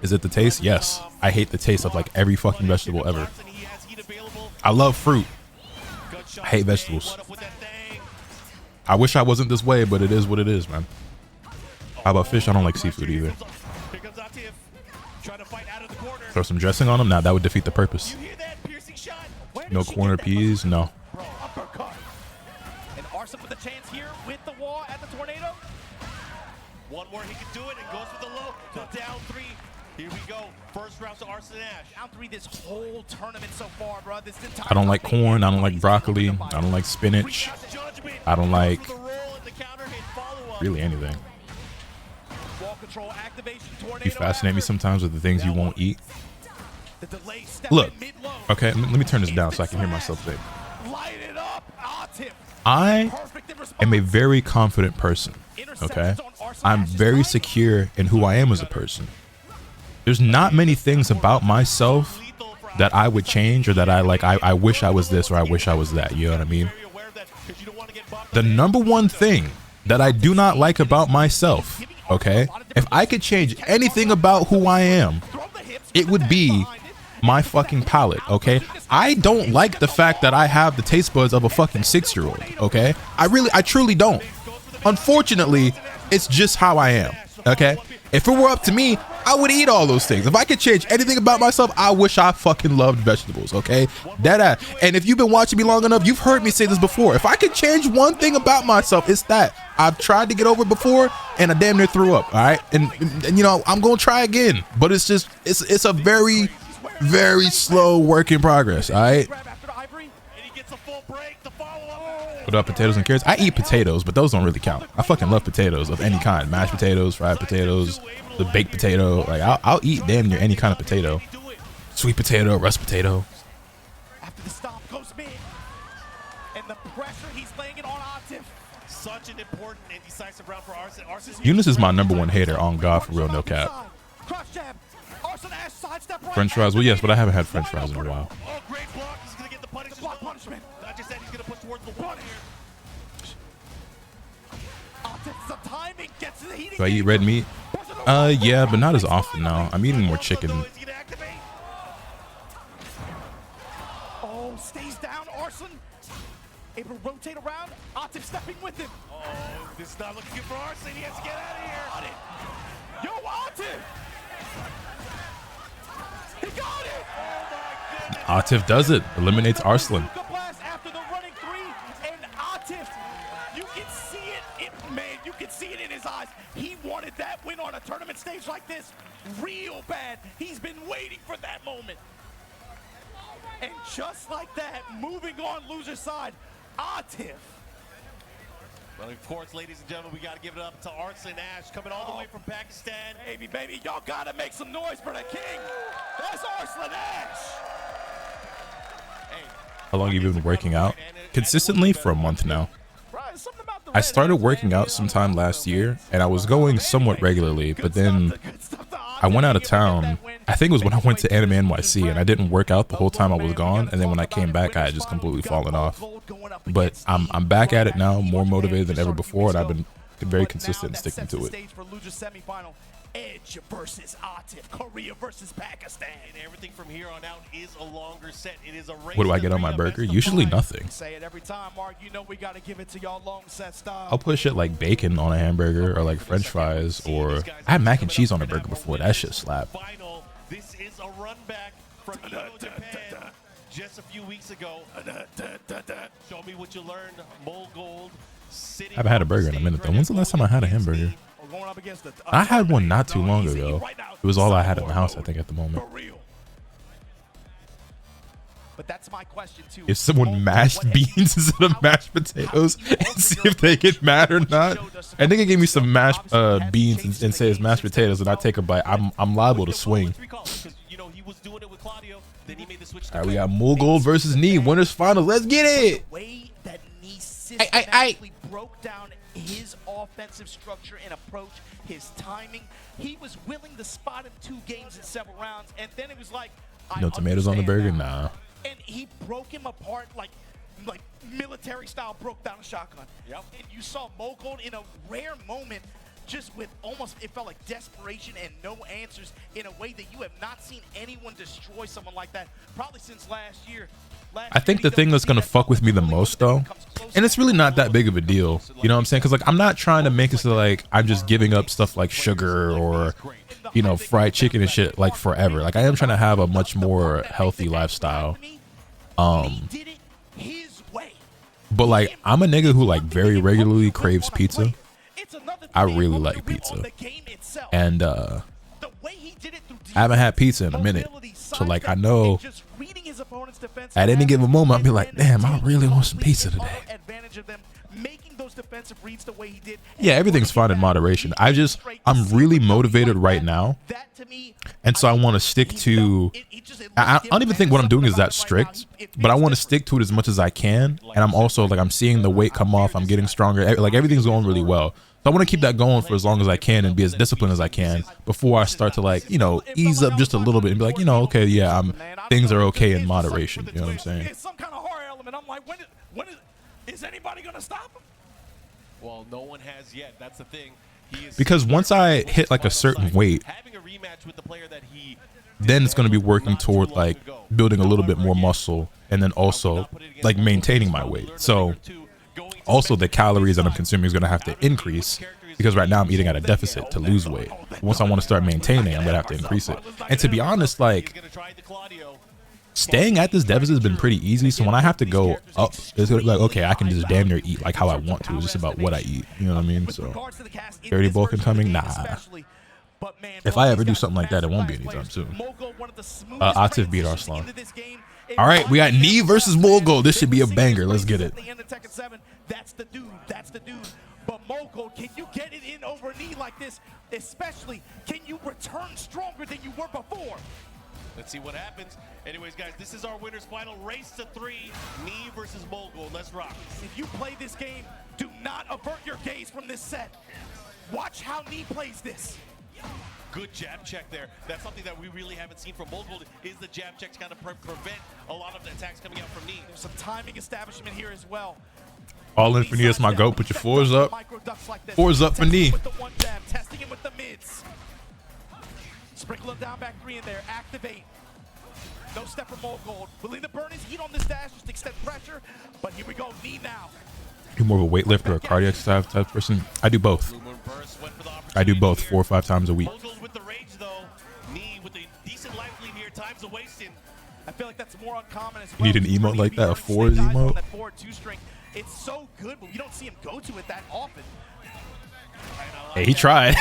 Is it the taste? Yes. I hate the taste of like every fucking vegetable ever. I love fruit. I hate vegetables. I wish I wasn't this way, but it is what it is, man. How about fish? I don't like seafood either. Here comes Atif, trying to fight out of the corner. Throw some dressing on them? Nah, that would defeat the purpose. You hear that piercing shot? No corner peas? No. Arsene with a chance here with the wall at the tornado. One more, he can do it, and goes for the low. The down 3. Here we go. First round to Arsene Ash. Down 3 this whole tournament so far, bro. This entire I don't like corn. I don't like broccoli. I don't like spinach. I don't like really anything. Wall control activation, tornado. You fascinate me sometimes with the things you won't eat. The delay step Look, in mid-low. okay, let me turn this down so I can hear myself think. Light it up. Atif. I Perfect in response. am a very confident person, okay? I'm very secure in who I am as a person. There's not many things about myself that I would change or that I wish I was this or I wish I was that, you know what I mean? The number one thing that I do not like about myself, okay? If I could change anything about who I am, it would be my fucking palate, okay? I don't like the fact that I have the taste buds of a fucking 6-year-old, okay? I truly don't. Unfortunately, it's just how I am, okay? If it were up to me, I would eat all those things. If I could change anything about myself, I wish I fucking loved vegetables, okay? Deadass. And if you've been watching me long enough, you've heard me say this before. If I could change one thing about myself, it's that. I've tried to get over it before, and I damn near threw up, all right? And you know, I'm going to try again. But it's just, it's a very, very slow work in progress, all right? What up, potatoes and carrots? I eat potatoes, but those don't really count. I fucking love potatoes of any kind. Mashed potatoes, fried potatoes, the baked potato. Like, I'll eat damn near any kind of potato. Sweet potato, rust potato. After the stop goes mid. And the pressure he's laying it on Atif. Such an important and decisive round for Arsene. Eunice is my #1 hater on God, for real, no cap. Cross jab. Arsene Ash sidestep right. French fries, well, yes, but I haven't had French fries in a while. Oh, great block. He's going to get the punishment. Block punishment. Not just that, he's going to push towards the wall here. Atif, the timing gets to the heating. Do I eat red meat? Yeah, but not as often now. I'm eating more chicken. Oh, stays down. Arsene able to rotate around. Atif stepping with him. Oh, this is not looking good for Arsene. He has to get out of here. Yo, Atif! He got it! Oh, my goodness. Atif does it. Eliminates Arslan. After the running 3, and Atif, you can see it. Man, you can see it in his eyes. He wanted that win on a tournament stage like this real bad. He's been waiting for that moment. And just like that, moving on loser side, Atif. Well, of course, ladies and gentlemen, we got to give it up to Arsene Ash coming all the way from Pakistan. Baby, y'all got to make some noise for the king. That's Arsene Ash. How long have you been working out? Consistently for a month now. I started working out sometime last year, and I was going somewhat regularly, but then I went out of town. I think it was when I went to Anime NYC, and I didn't work out the whole time I was gone, and then when I came back, I had just completely fallen off. But I'm back at it now, more motivated than ever before, and I've been very consistent in sticking to it. Edge versus Atif, Korea versus Pakistan. And everything from here on out is a longer set. It is a race. What do I get on my burger? Usually nothing. Say it every time, Mark. You know we got to give it to y'all long set style. I'll put shit like bacon on a hamburger or like French fries, or I had mac and cheese on a burger before. That shit slap. This is a run back from Japan just a few weeks ago. Show me what you learned. Mole Gold. I haven't had a burger in a minute though. When's the last time I had a hamburger? I had one not too long ago. It was all I had in the house, I think, at the moment. But that's my question too. If someone mashed beans instead of mashed potatoes and see if they get mad or not. I think it gave me some mashed beans and say it's mashed potatoes and I take a bite. I'm liable to swing. All right, we got Mole Gold versus Knee. Winners finals. Let's get it. The way that Knee systematically broke down his offensive structure and approach, his timing. He was willing to spot him 2 games in several rounds, and then it was like, No tomatoes on the burger? Nah. And he broke him apart like military style, broke down a shotgun. Yep. And you saw Mole Gold in a rare moment, just with almost, it felt like desperation and no answers, in a way that you have not seen anyone destroy someone like that probably since last year. I think the thing that's going to fuck with me the most though, and it's really not that big of a deal, you know what I'm saying? Because like I'm not trying to make it so like I'm just giving up stuff like sugar or, you know, fried chicken and shit like forever. Like I am trying to have a much more healthy lifestyle. But like, I'm a nigga who like very regularly craves pizza. I really like pizza, and I haven't had pizza in a minute. So like, I know at any given moment I'll be like, damn, I really want some pizza today. Yeah, everything's fine in moderation. I'm really motivated right now, and so I want to stick to. I don't even think what I'm doing is that strict, but I want to stick to it as much as I can. And I'm also like, I'm seeing the weight come off. I'm getting stronger. Like, everything's going really well. So I want to keep that going for as long as I can and be as disciplined as I can before I start to, like, you know, ease up just a little bit and be like, you know, okay, yeah, things are okay in moderation. You know what I'm saying? It's some kind of horror element. I'm like, when is anybody gonna stop him? Well, no one has yet. That's the thing. Because once I hit like a certain weight, then it's going to be working toward like building a little bit more muscle, and then also like maintaining my weight. So also the calories that I'm consuming is going to have to increase, because right now I'm eating at a deficit to lose weight. Once I want to start maintaining, I'm going to have to increase it. And to be honest, like, staying at this deficit has been pretty easy. So when I have to go up, it's like, okay, I can just damn near eat like how I want to. It's just about what I eat. You know what I mean? So dirty bulk incoming? Nah. If I ever do something like that, it won't be anytime soon. Atif beat Arslan. All right, we got Knee versus Mogul. This should be a banger. Let's get it. That's the dude. That's the dude. But Mogul, can you get it in over Knee like this? Especially, can you return stronger than you were before? Let's see what happens. Anyways, guys, this is our winner's final. Race to 3, Knee versus Mogul. Let's rock. If you play this game, do not avert your gaze from this set. Watch how Knee plays this. Good jab check there. That's something that we really haven't seen from Mogul, is the jab checks kind of prevent a lot of the attacks coming out from Knee. There's some timing establishment here as well. All in for Knee, that's my goat. Put your fours up. Fours up for Knee. With the one jab, testing him with the mids. Sprinkle him down, back 3 in there. Activate. No step from Mogul. Willing to burn his heat on this dash, just extend pressure. But here we go, Knee now. You more of a weightlifter or a cardiac type person? I do both. I do both 4 or 5 times a week. With the rage though, Knee with a decent life lead here, time's a wasting. I feel like that's more uncommon as well. You need an emote like that, a 4s emote? It's so good, but you don't see him go to it that often. Hey, he tried.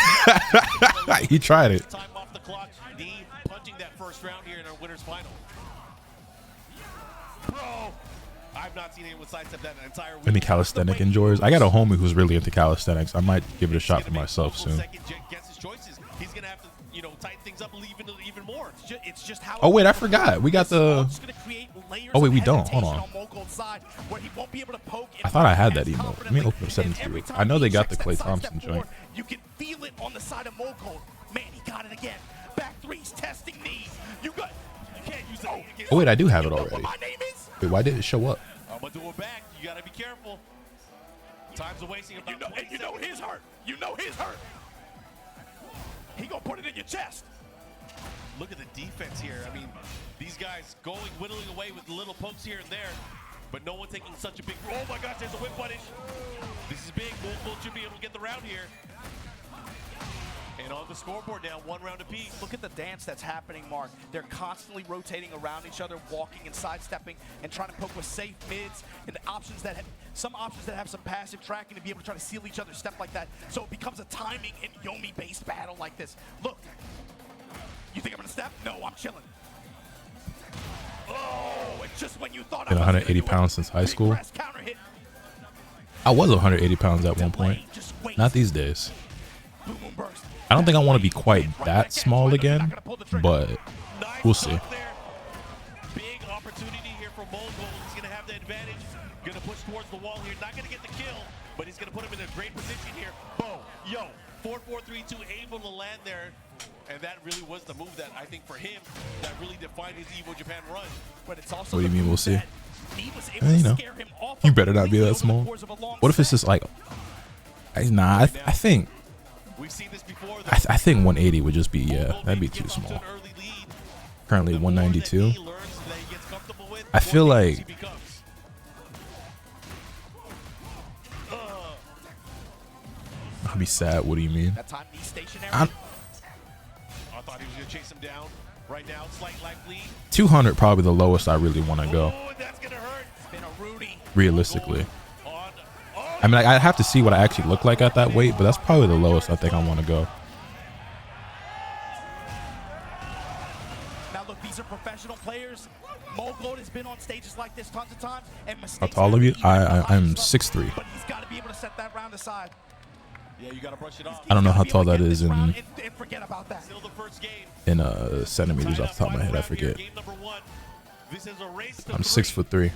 He tried it. Time off the clock. Knee punching that first round here in our winner's final. Bro, I've not seen anyone sidestep that entire week. Any calisthenic enjoyers? I got a homie who's really into calisthenics. I might give it a shot for myself soon. Gets his choices. He's gonna have to, you know, tighten things up even more. It's just how. Oh wait, I forgot. We got the. Oh wait, we don't. Hold on. I thought I had that emote. Let me open up 72. I know they got the Klay Thompson joint. You can feel it on the side of Mogul. Man, he got it again. Back 3's testing Knee. You can't use it. Oh wait, I do have it already. My name is. Wait, why did it show up? I'm gonna do it back. You gotta be careful. Time's a wasting. You know his hurt. You know his hurt. He gonna put it in your chest. Look at the defense here. I mean, these guys whittling away with little pokes here and there, but no one taking such a big. Oh my gosh, there's a whip punish. This is big. Mogul should be able to get the round here. And on the scoreboard now, 1 round apiece. Look at the dance that's happening, Mark. They're constantly rotating around each other, walking and sidestepping, and trying to poke with safe mids, and some options that have some passive tracking to be able to try to seal each other's step like that. So it becomes a timing and Yomi-based battle like this. Look, you think I'm gonna step? No, I'm chilling. Oh, it's just when you thought Been 180 pounds since high school. I was 180 pounds at one point. Not these days. I don't think I want to be quite that small again, but we'll see. Big opportunity here for Mogul. He's going to have the advantage. Going to push towards the wall here. Not going to get the kill, but he's going to put him in a great position here. Boom. Yo, 4-4-3-2, able to land there. And that really was the move that I think for him that really defined his Evo Japan run. But it's also what do you mean we'll see? You know, you better not be that small. What if it's just like, nah, I think. We've seen this before. I think 180 would just be, yeah, that'd be too small. Currently 192. I feel like I'll be sad. What do you mean? I thought he was gonna chase him down. Right now, slight life lead. 200 probably the lowest I really want to go. Oh, that's gonna hurt. It's been a Rudy. Realistically. I mean, I have to see what I actually look like at that weight, but that's probably the lowest I think I want to go. Now look, these are professional players. Mogul has been on stages like this tons of times, and mistakes. How tall are you? I'm 6'3". But he's got to be able to set that round aside. Yeah, you gotta brush it off. I don't know how tall that is in forget about that. Still the first game. Centimeters off the top of my head. I forget. Game number 1. This is a race to I'm 3. 6'3".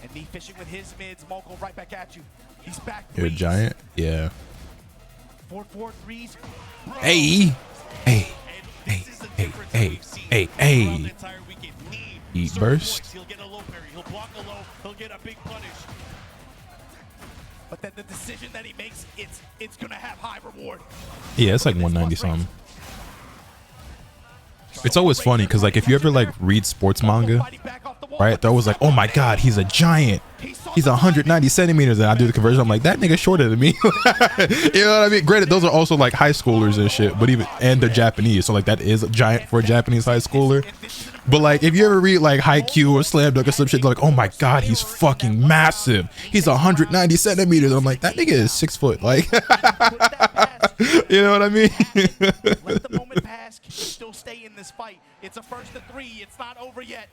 And me fishing with his mids, Mogul right back at you. He's back. You're a giant? Yeah. 4-4 threes. Hey. Hey. Hey. Eat burst. He'll get a low parry. He'll block a low. He'll get a big punish. But then the decision that he makes, it's gonna have high reward. Yeah, it's like 190 something. It's always funny because like if you ever like read sports manga, right? They're always like, oh my god, he's a giant. He's 190 centimeters, and I do the conversion. I'm like, that nigga shorter than me. You know what I mean? Granted, those are also like high schoolers and shit, but and they're Japanese, so like that is a giant for a Japanese high schooler. But like if you ever read like Haikyuu or Slam Dunk or some shit, they're like, oh my god, he's fucking massive. He's 190 centimeters. And I'm like, that nigga is 6 foot. Like, you know what I mean? Let the moment pass. Can you still stay in this fight? It's a first to 3. It's not over yet.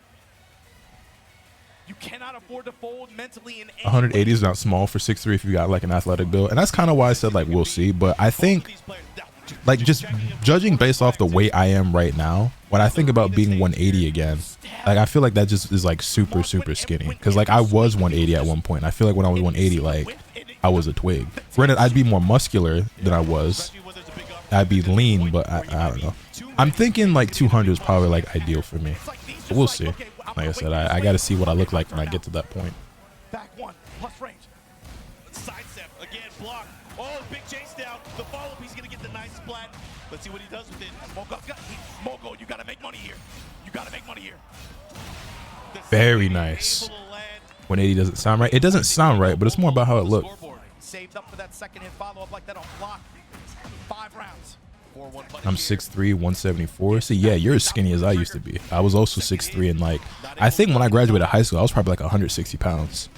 You cannot afford to fold mentally in any 180 is not small for 6'3" if you got like an athletic build, and that's kind of why I said like we'll see. But I think like just judging based off the weight I am right now, when I think about being 180 again, like I feel like that just is like super skinny, because like I was 180 at one point. I feel like when I was 180, like I was a twig. Granted, I'd be more muscular than I was. I'd be lean, but I don't know. I'm thinking like 200 is probably like ideal for me. But we'll see. Like I said, I got to see what I look like when I get to that point. Back one, plus range. Sidestep, again, block. Oh, big chase down. The follow-up, he's going to get the nice splat. Let's see what he does with it. Mogul, you got to make money here. You got to make money here. Very nice. 180 doesn't sound right. It doesn't sound right, but it's more about how it looked. Saved up for that second hit follow-up like that on block. 5 rounds. I'm 6'3", 174. See, yeah, you're as skinny as I used to be. I was also 6'3", and like, I think when I graduated high school, I was probably like 160 pounds.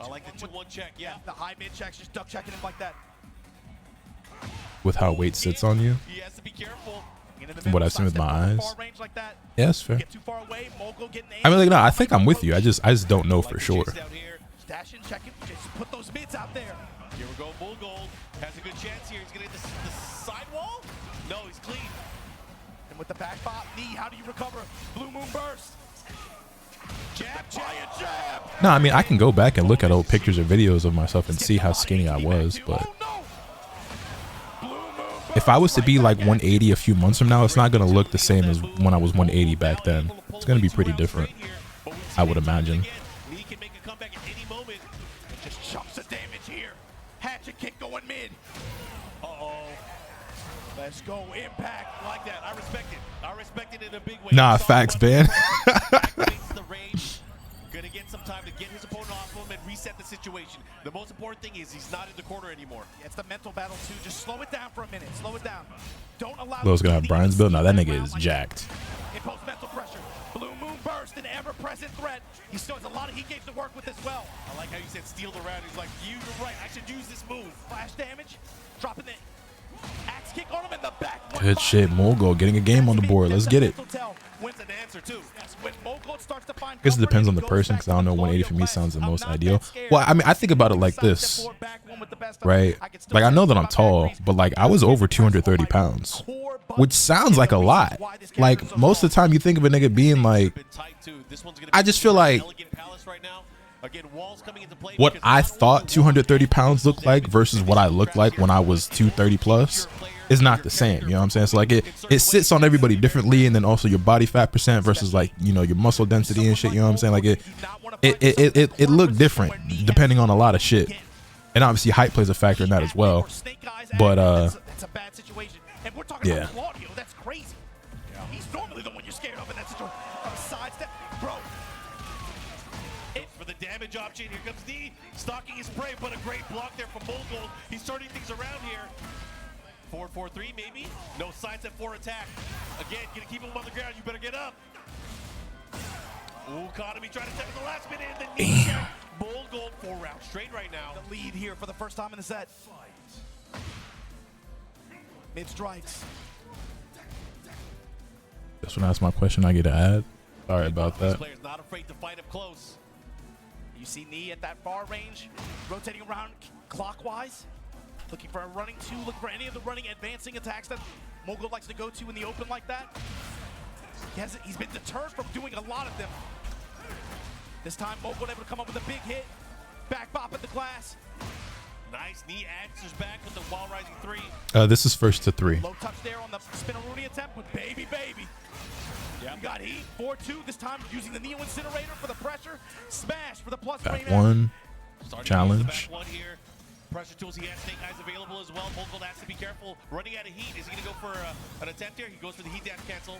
I like the 2-1 check, yeah. The high mid checks, just duck checking him like that. With how weight sits on you. He has to be careful. From what I've seen with my eyes. Yeah, that's fair. Get too far away, Mogul getting I mean, like, no, I think I'm with you. I just don't know for sure. Stash and check him. Just put those mids out there. Here we go, Mogul has a good chance here. He's gonna hit the sidewall. No, he's clean. And with the back pop knee, how do you recover? Blue Moon burst. Jab, giant jab. No, I mean, I can go back and look at old pictures or videos of myself and see how skinny I was, but if I was to be like 180 a few months from now, it's not going to look the same as when I was 180 back then. It's going to be pretty different, I would imagine. He can make a comeback at any moment. Just chunks of damage here. Hatchet kick going mid. Uh-oh. Let's go, impact. Like that. I respect it. I respect it in a big way. Nah, facts, man. Activates the rage. Gonna get some time to get his opponent off him and reset the situation. The most important thing is he's not in the corner anymore. Yeah, it's the mental battle too. Just slow it down for a minute. Slow it down. Don't allow. Lowe's gonna have Brian's build. Now that nigga is jacked. Impose mental pressure. Blue Moon burst, an ever-present threat. He still has a lot of heat gauge to work with as well. I like how you said steal the round. He's like, you're right. I should use this move. Flash damage. Dropping the axe kick on him in the back. Good shit, Mogul getting a game on the board. Let's get it. Wins an answer too. I guess it depends on the person, because I don't know, 180 for me sounds the most ideal. Well, I mean, I think about it like this, right? Like, I know that I'm tall, but like I was over 230 pounds, which sounds like a lot. Like most of the time you think of a nigga being like, I just feel like what I thought 230 pounds looked like versus what I looked like when I was 230 plus is not the same. You know what I'm saying? So like it sits on everybody differently, and then also your body fat percent versus like, you know, your muscle density and shit. You know what I'm saying? Like it looked different depending on a lot of shit, and obviously height plays a factor in that as well. But that's a bad situation. And we're talking yeah. about Claudio. That's crazy. He's normally the one you're scared of in that situation. Sidestep, bro. For the damage option, here comes D, stalking his prey, but a great block there from Mogul. He's turning things around here. 4-4-3 maybe? No sidestep for attack. Again, gonna keep him on the ground. You better get up. Ooh, economy trying to step in the last minute and the knee check. Bull Gold 4 rounds straight right now. The lead here for the first time in the set. Mid strikes. Just when I ask my question, I get to add. Sorry about This that. player's not afraid to fight up close. You see Knee at that far range, rotating around clockwise, looking for a running two, looking for any of the running advancing attacks that Mogul likes to go to in the open like that. He's been deterred from doing a lot of them. This time Mogul able to come up with a big hit, back bop at the glass. Nice knee answers back with the while rising 3. This is first to 3. Low touch there on the spinneroonie attempt, but baby. Yep. We got heat, 4-2, this time using the Neo Incinerator for the pressure. Smash for the plus Back frame. one. Starting Challenge. to use the back one here. Pressure tools, he has snake eyes available as well. Mogul has to be careful. Running out of heat. Is he going to go for an attempt here? He goes for the heat dash cancel.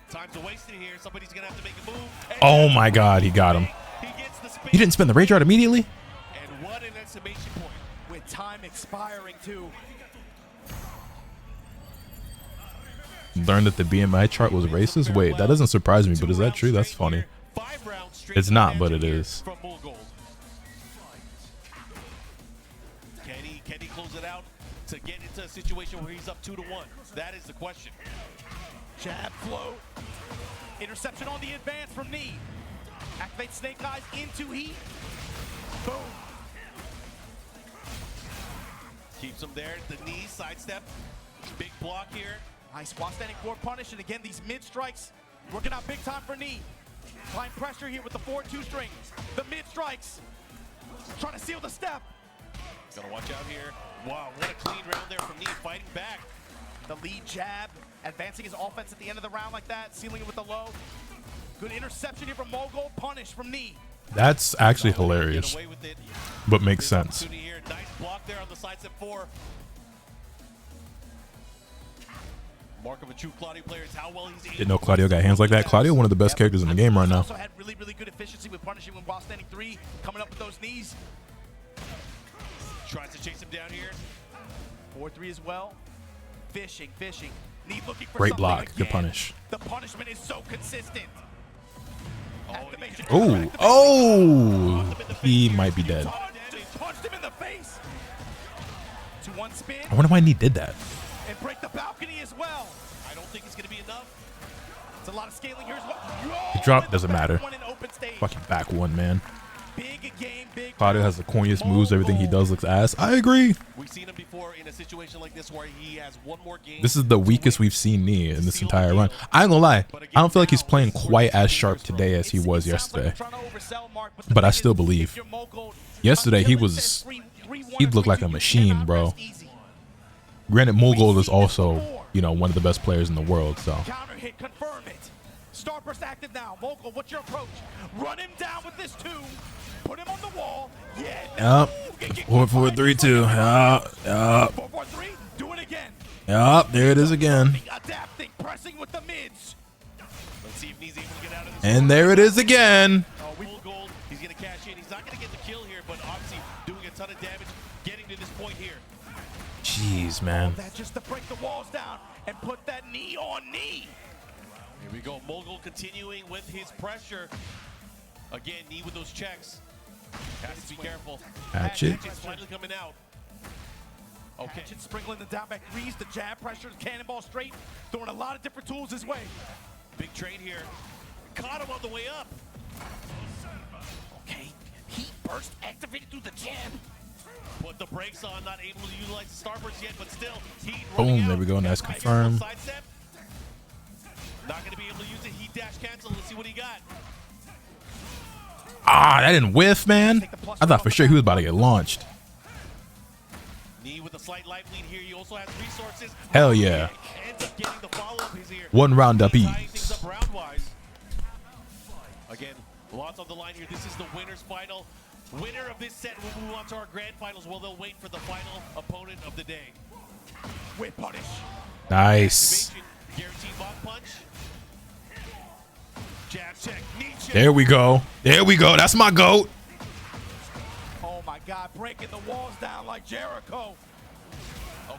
Time's wasted here. Somebody's going to have to make a move. And Oh my God, he got him. He gets the spin. He didn't spin the rage art immediately? And what an exclamation point. With time expiring too. Learned that the BMI chart was racist? Wait, that doesn't surprise me, but is that true? That's funny. 5 rounds straight It's not, but advantage it here is. From Bull Gold. Can he close it out to get into a situation where he's up 2-1? That is the question. Jab float. Interception on the advance from Knee. Activate Snake Eyes into heat. Boom. Keeps him there. The knee, sidestep. Big block here. Nice while standing for punish, and again these mid strikes working out big time for Knee. Applying pressure here with the 4-2 string. The mid strikes. Trying to seal the step. Gotta watch out here. Wow, what a clean round there from Knee, fighting back. The lead jab, advancing his offense at the end of the round like that, sealing it with the low. Good interception here from Mogul, punish from Knee. That's actually hilarious, Get away with it. but makes sense. Opportunity here. Nice block there on the side step 4. Mark of a true Claudio player is how well he's able Didn't know Claudio got hands like that. Claudio, one of the best characters in the game right now. Also had really good efficiency with punishing when while standing 3, coming up with those knees. Tries to chase him down here. 4-3 as well. Fishing. Knee looking for Great something block. again. Good punish. The punishment is so consistent. Activation. Oh! He might be dead. Punched him in the face. To one spin I wonder why Knee did that. and break the balcony as well. I don't think it's going to be enough. It's a lot of scaling here as well. The drop doesn't matter. One in open stage. Fucking back one, man. Big game, big. Claudio has the corniest moves. Everything he does looks ass. I agree. We've seen him before in a situation like this where he has one more game. This is the weakest we've seen Knee in this entire run. I ain't gonna lie. I don't feel like he's playing quite as sharp today as he was yesterday. But I still believe. Yesterday he looked like a machine, bro. Granted, Mogul is also, you know, one of the best players in the world, so. Counter hit, confirm it. Starburst active now. Mogul, what's your approach? Run him down with this 2. Put him on the wall. Yeah. Yep. 4-4-3-2. Yup. 4-4-3. Do it again. Yup. There it is again. Adapting, pressing with the mids. Let's see if he's able to get out of this. And there it is again. Full gold. He's going to cash in. He's not going to get the kill here, but obviously doing a ton of damage, getting to this point here. Jeez, man. That just to break the walls down and put that knee on Knee. Here we go. Mogul continuing with his pressure. Again, Knee with those checks. Has to be careful. Hatchet. Hatchet's finally coming out. Okay. Hatchet sprinkling the down back threes, the jab pressure, cannonball straight, throwing a lot of different tools his way. Big trade here. Caught him on the way up. Okay, heat burst activated through the jab. Put the brakes on, not able to utilize the starburst yet, but still, heat Boom, running there out. we go, nice Right here, confirm. side step. Not going to be able to use the heat dash cancel. Let's see what he got. Ah, that didn't whiff, man. I thought for sure he was about to get launched. Knee with a slight life lead here. He also has resources. Hell yeah. Ends up getting the follow-up. He's here. One round up Tying ease. things up round-wise. Again, lots on the line here. This is the winner's final. Winner of this set will move on to our grand finals. Well, they'll wait for the final opponent of the day. With punish. Nice. Activation, guaranteed block punch. Jab check, knee check. There we go. There we go. That's my GOAT. Oh my God, breaking the walls down like Jericho.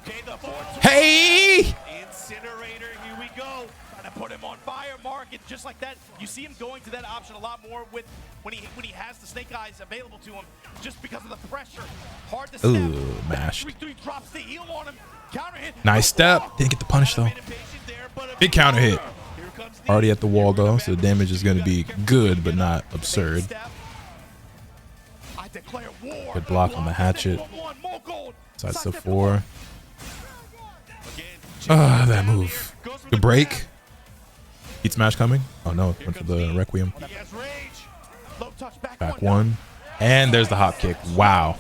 Okay, the force. Hey! Incinerator, here we go. Trying to put him on fire, Mark. It's just like that. You see him going to that option a lot more with when he has the snake eyes available to him, just because of the pressure. Hard to step. Ooh, mashed. 3-3 drops the heel on him. Counter hit. Nice step. Didn't get the punish though. Big counter hit. Already at the wall though, so the damage is going to be good, but not absurd. I declare war. Good block on the hatchet. Side step 4. Ah, that move. Good break. Heat smash coming. Oh no, went for the Requiem. Back 1. And there's the hop kick. Wow.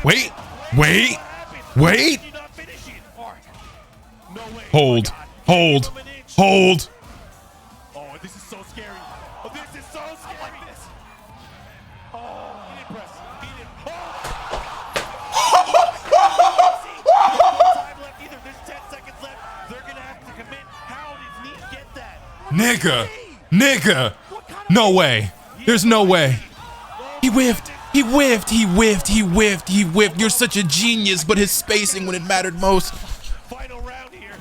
Wait. Wait. Wait. Hold. Hold. Hold. Oh, this is so scary. Oh, this is so scary. Like this. Oh, he didn't press. He didn't. Oh! Time left either. There's 10 seconds left. They're going to have to commit. How did Neat get that? Nigga. Nigga. No way. There's no way. He whiffed. He whiffed. He whiffed. He whiffed. He whiffed. You're such a genius, but his spacing when it mattered most. Final round here.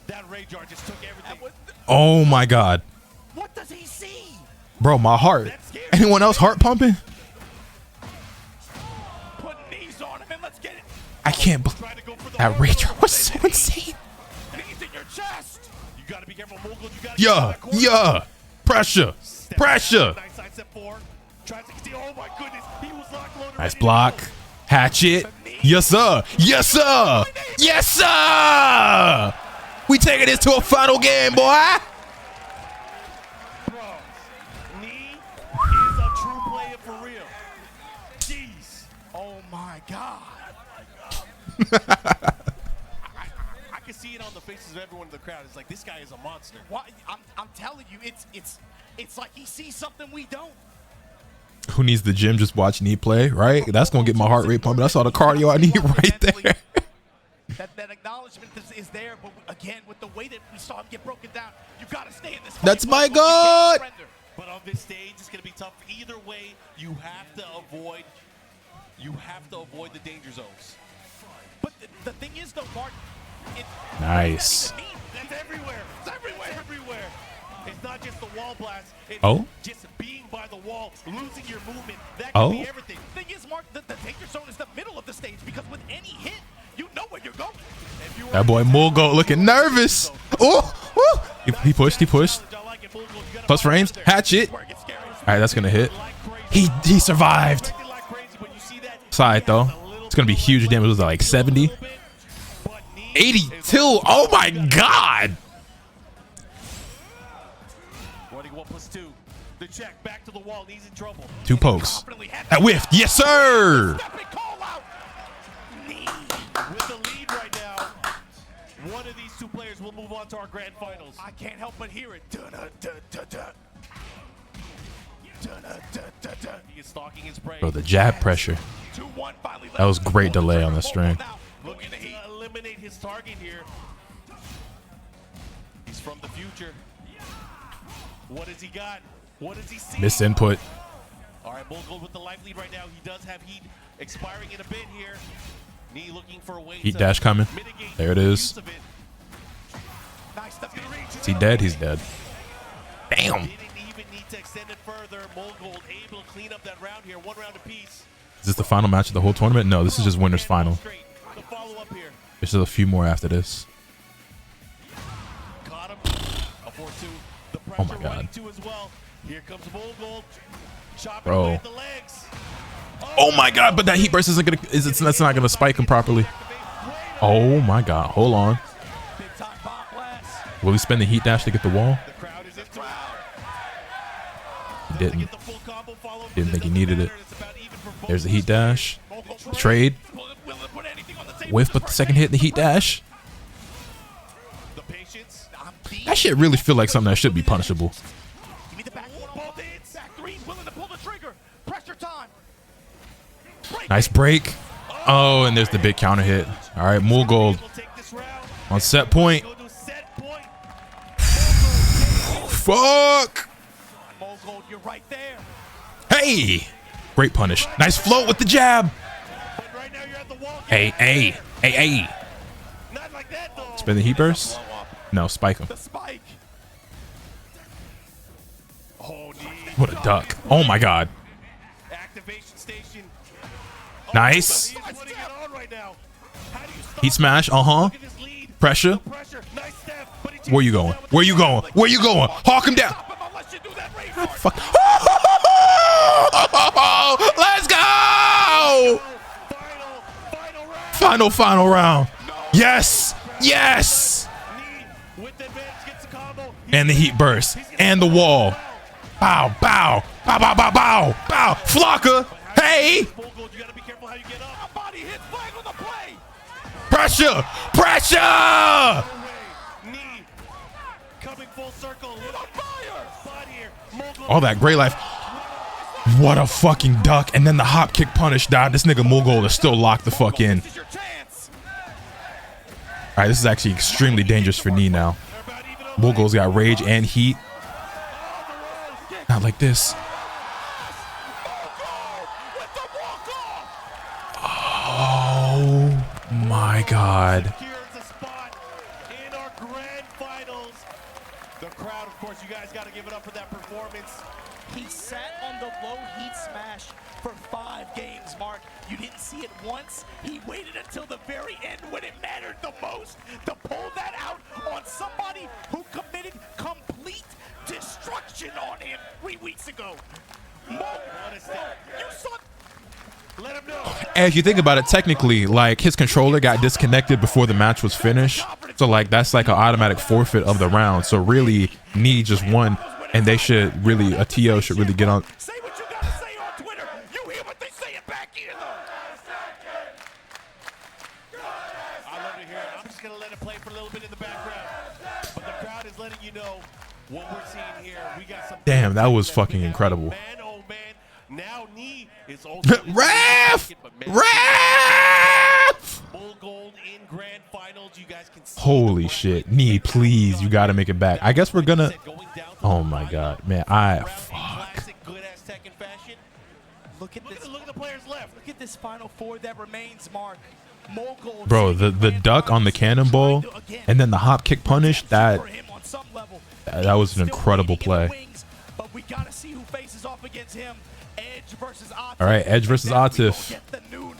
That Rayjar just took everything. Oh my God. What does he see? Bro, my heart. Anyone else heart pumping? Put knees on him and let's get it. I can't believe that Rayjar was so insane. Knees in your chest. You got to be careful, Mogul. You got to Yeah. Yeah. Pressure. Pressure. Nice side step 4. Tries to continue. Oh my goodness. He was locked, loaded, Nice ready to block. go. Hatchet. Yes, sir. Yes, sir. Yes, sir. We taking this to a final game, boy. Bro, Knee is a true player for real. Jeez. Oh my God. I can see it on the faces of everyone in the crowd. It's like, this guy is a monster. What? I'm telling you, it's like he sees something we don't. Who needs the gym? Just watch Knee play, right? That's gonna get my heart rate pumping. That's all the cardio I need right there. That acknowledgement is there, but again, with the way that we saw him get broken down, you gotta stay in this fight. That's my You can't God. surrender. But on this stage, it's going to be tough. Either way, you have to avoid the danger zones. But the thing is, though, Mark, Nice. That's everywhere. It's everywhere. Everywhere. It's not just the wall blast. It's Oh. just being by the wall, losing your movement. That can be everything. The thing is, Mark, the danger zone is the middle of the stage because with any hit, you know where you're going. That boy Mulgo looking nervous. Oh, he pushed. He pushed. Plus frames. Hatchet. All right, that's gonna hit. He survived. Side though. It's gonna be huge damage. It was like 70, 82. Oh my God. 21+2. The check back to the wall. He's in trouble. 2 pokes. That whiffed. Yes, sir. With the lead right now, one of these two players will move on to our grand finals. I can't help but hear it. He is stalking his prey. Bro, the jab pressure. That was great delay on the string. Looking to eliminate his target here. He's from the future. What has he got? What does he see? Missed input. All right, Mogul with the life lead right now. He does have heat expiring in a bit here. Knee looking for a way Heat to dash coming. mitigate There it the is. use of it. Is he dead? He's dead. Damn. Didn't even need to extend it further. Mogul able to clean up that round here. 1 round apiece. Is this the final match of the whole tournament? No, this is just winner's final. The follow-up here. There's still a few more after this. Caught him. A 4-2. The pressure Oh my God. running too as well. Here comes Mogul. Chopping Bro. away at the legs. Oh my God, but that heat burst isn't gonna that's not gonna spike him properly. Oh my God, hold on. Will he spend the heat dash to get the wall? The crowd is into it. He didn't. Get the full combo follow-up. Didn't think he needed it. It's about even for both. There's the heat dash. The trade. Whiff, but the second hit, the heat dash. The patience. That shit really feel like something that should be punishable. Give me the back one. Both hits. Back 3, willing to pull the trigger. Pressure time. Nice break. Oh, and there's the big counter hit. All right, Mulgold We'll take this round. on set point. Go to set point. Fuck. Mogul, you're right there. Hey, Great punish. Nice float with the jab. But right now you're at the wall. Hey. Not like that, though. Spin the heat burst. No, spike him. The spike. Oh, knee. What a duck. Oh my god. Activation station. Nice. He's putting it on right now. How do you stop Heat smash. Look at this lead. Pressure. Pressure. Nice step. But he Where you going? Where you going? Where you going? Hawk him down. Stop him unless you do that rage art. Fuck. Let's go. Final round. Yes. Yes. Knee with the advantage gets the combo. And the heat burst. And the wall. Bow. Flocker. Hey. Full gold, you gotta be careful how you get up. Body hit flag on the play. Pressure. Knee coming full circle. On fire. Body here. Mogul. All that great life. What a fucking duck. And then the hop kick punish died. This nigga Mogul is still locked the fuck in. This is your chance. All right, this is actually extremely dangerous for Knee now. Mogul's got rage and heat. Not like this. Oh my god. Secures a spot in our grand finals. The crowd, of course, you guys got to give it up for that performance. He sat on the low heat smash for 5 games, Mark. You didn't see it once. He waited until the very end when it mattered the most to pull that out on somebody who committed complete destruction on him 3 weeks ago. You saw. Let him know. As you think about it, technically, like, his controller got disconnected before the match was finished. So, like, that's like an automatic forfeit of the round. So, really, Knee just won. And they should really, a TO should really get on. Say what you gotta say on Twitter. You hear what they say it back here, though. I love to hear it. I'm just going to let it play for a little bit in the background. But the crowd is letting you know what we're seeing here. We got some. Damn, that was fucking incredible. Man, oh man. Now Knee is also. Ref! Bull gold in grand finals. You guys can see. Holy shit. Knee, please, you gotta make it back. I guess we're gonna. Oh my god, man. Fuck. Classic good ass Tekken fashion. Look at this. Look at the players left. Look at this final 4 that remains, Mark. Mogul. Bro, the duck on the cannonball and then the hop kick punish, that was an incredible play. But we gotta see who faces off against him. Edge versus Atif. All right, Edge versus Atif. Get the new.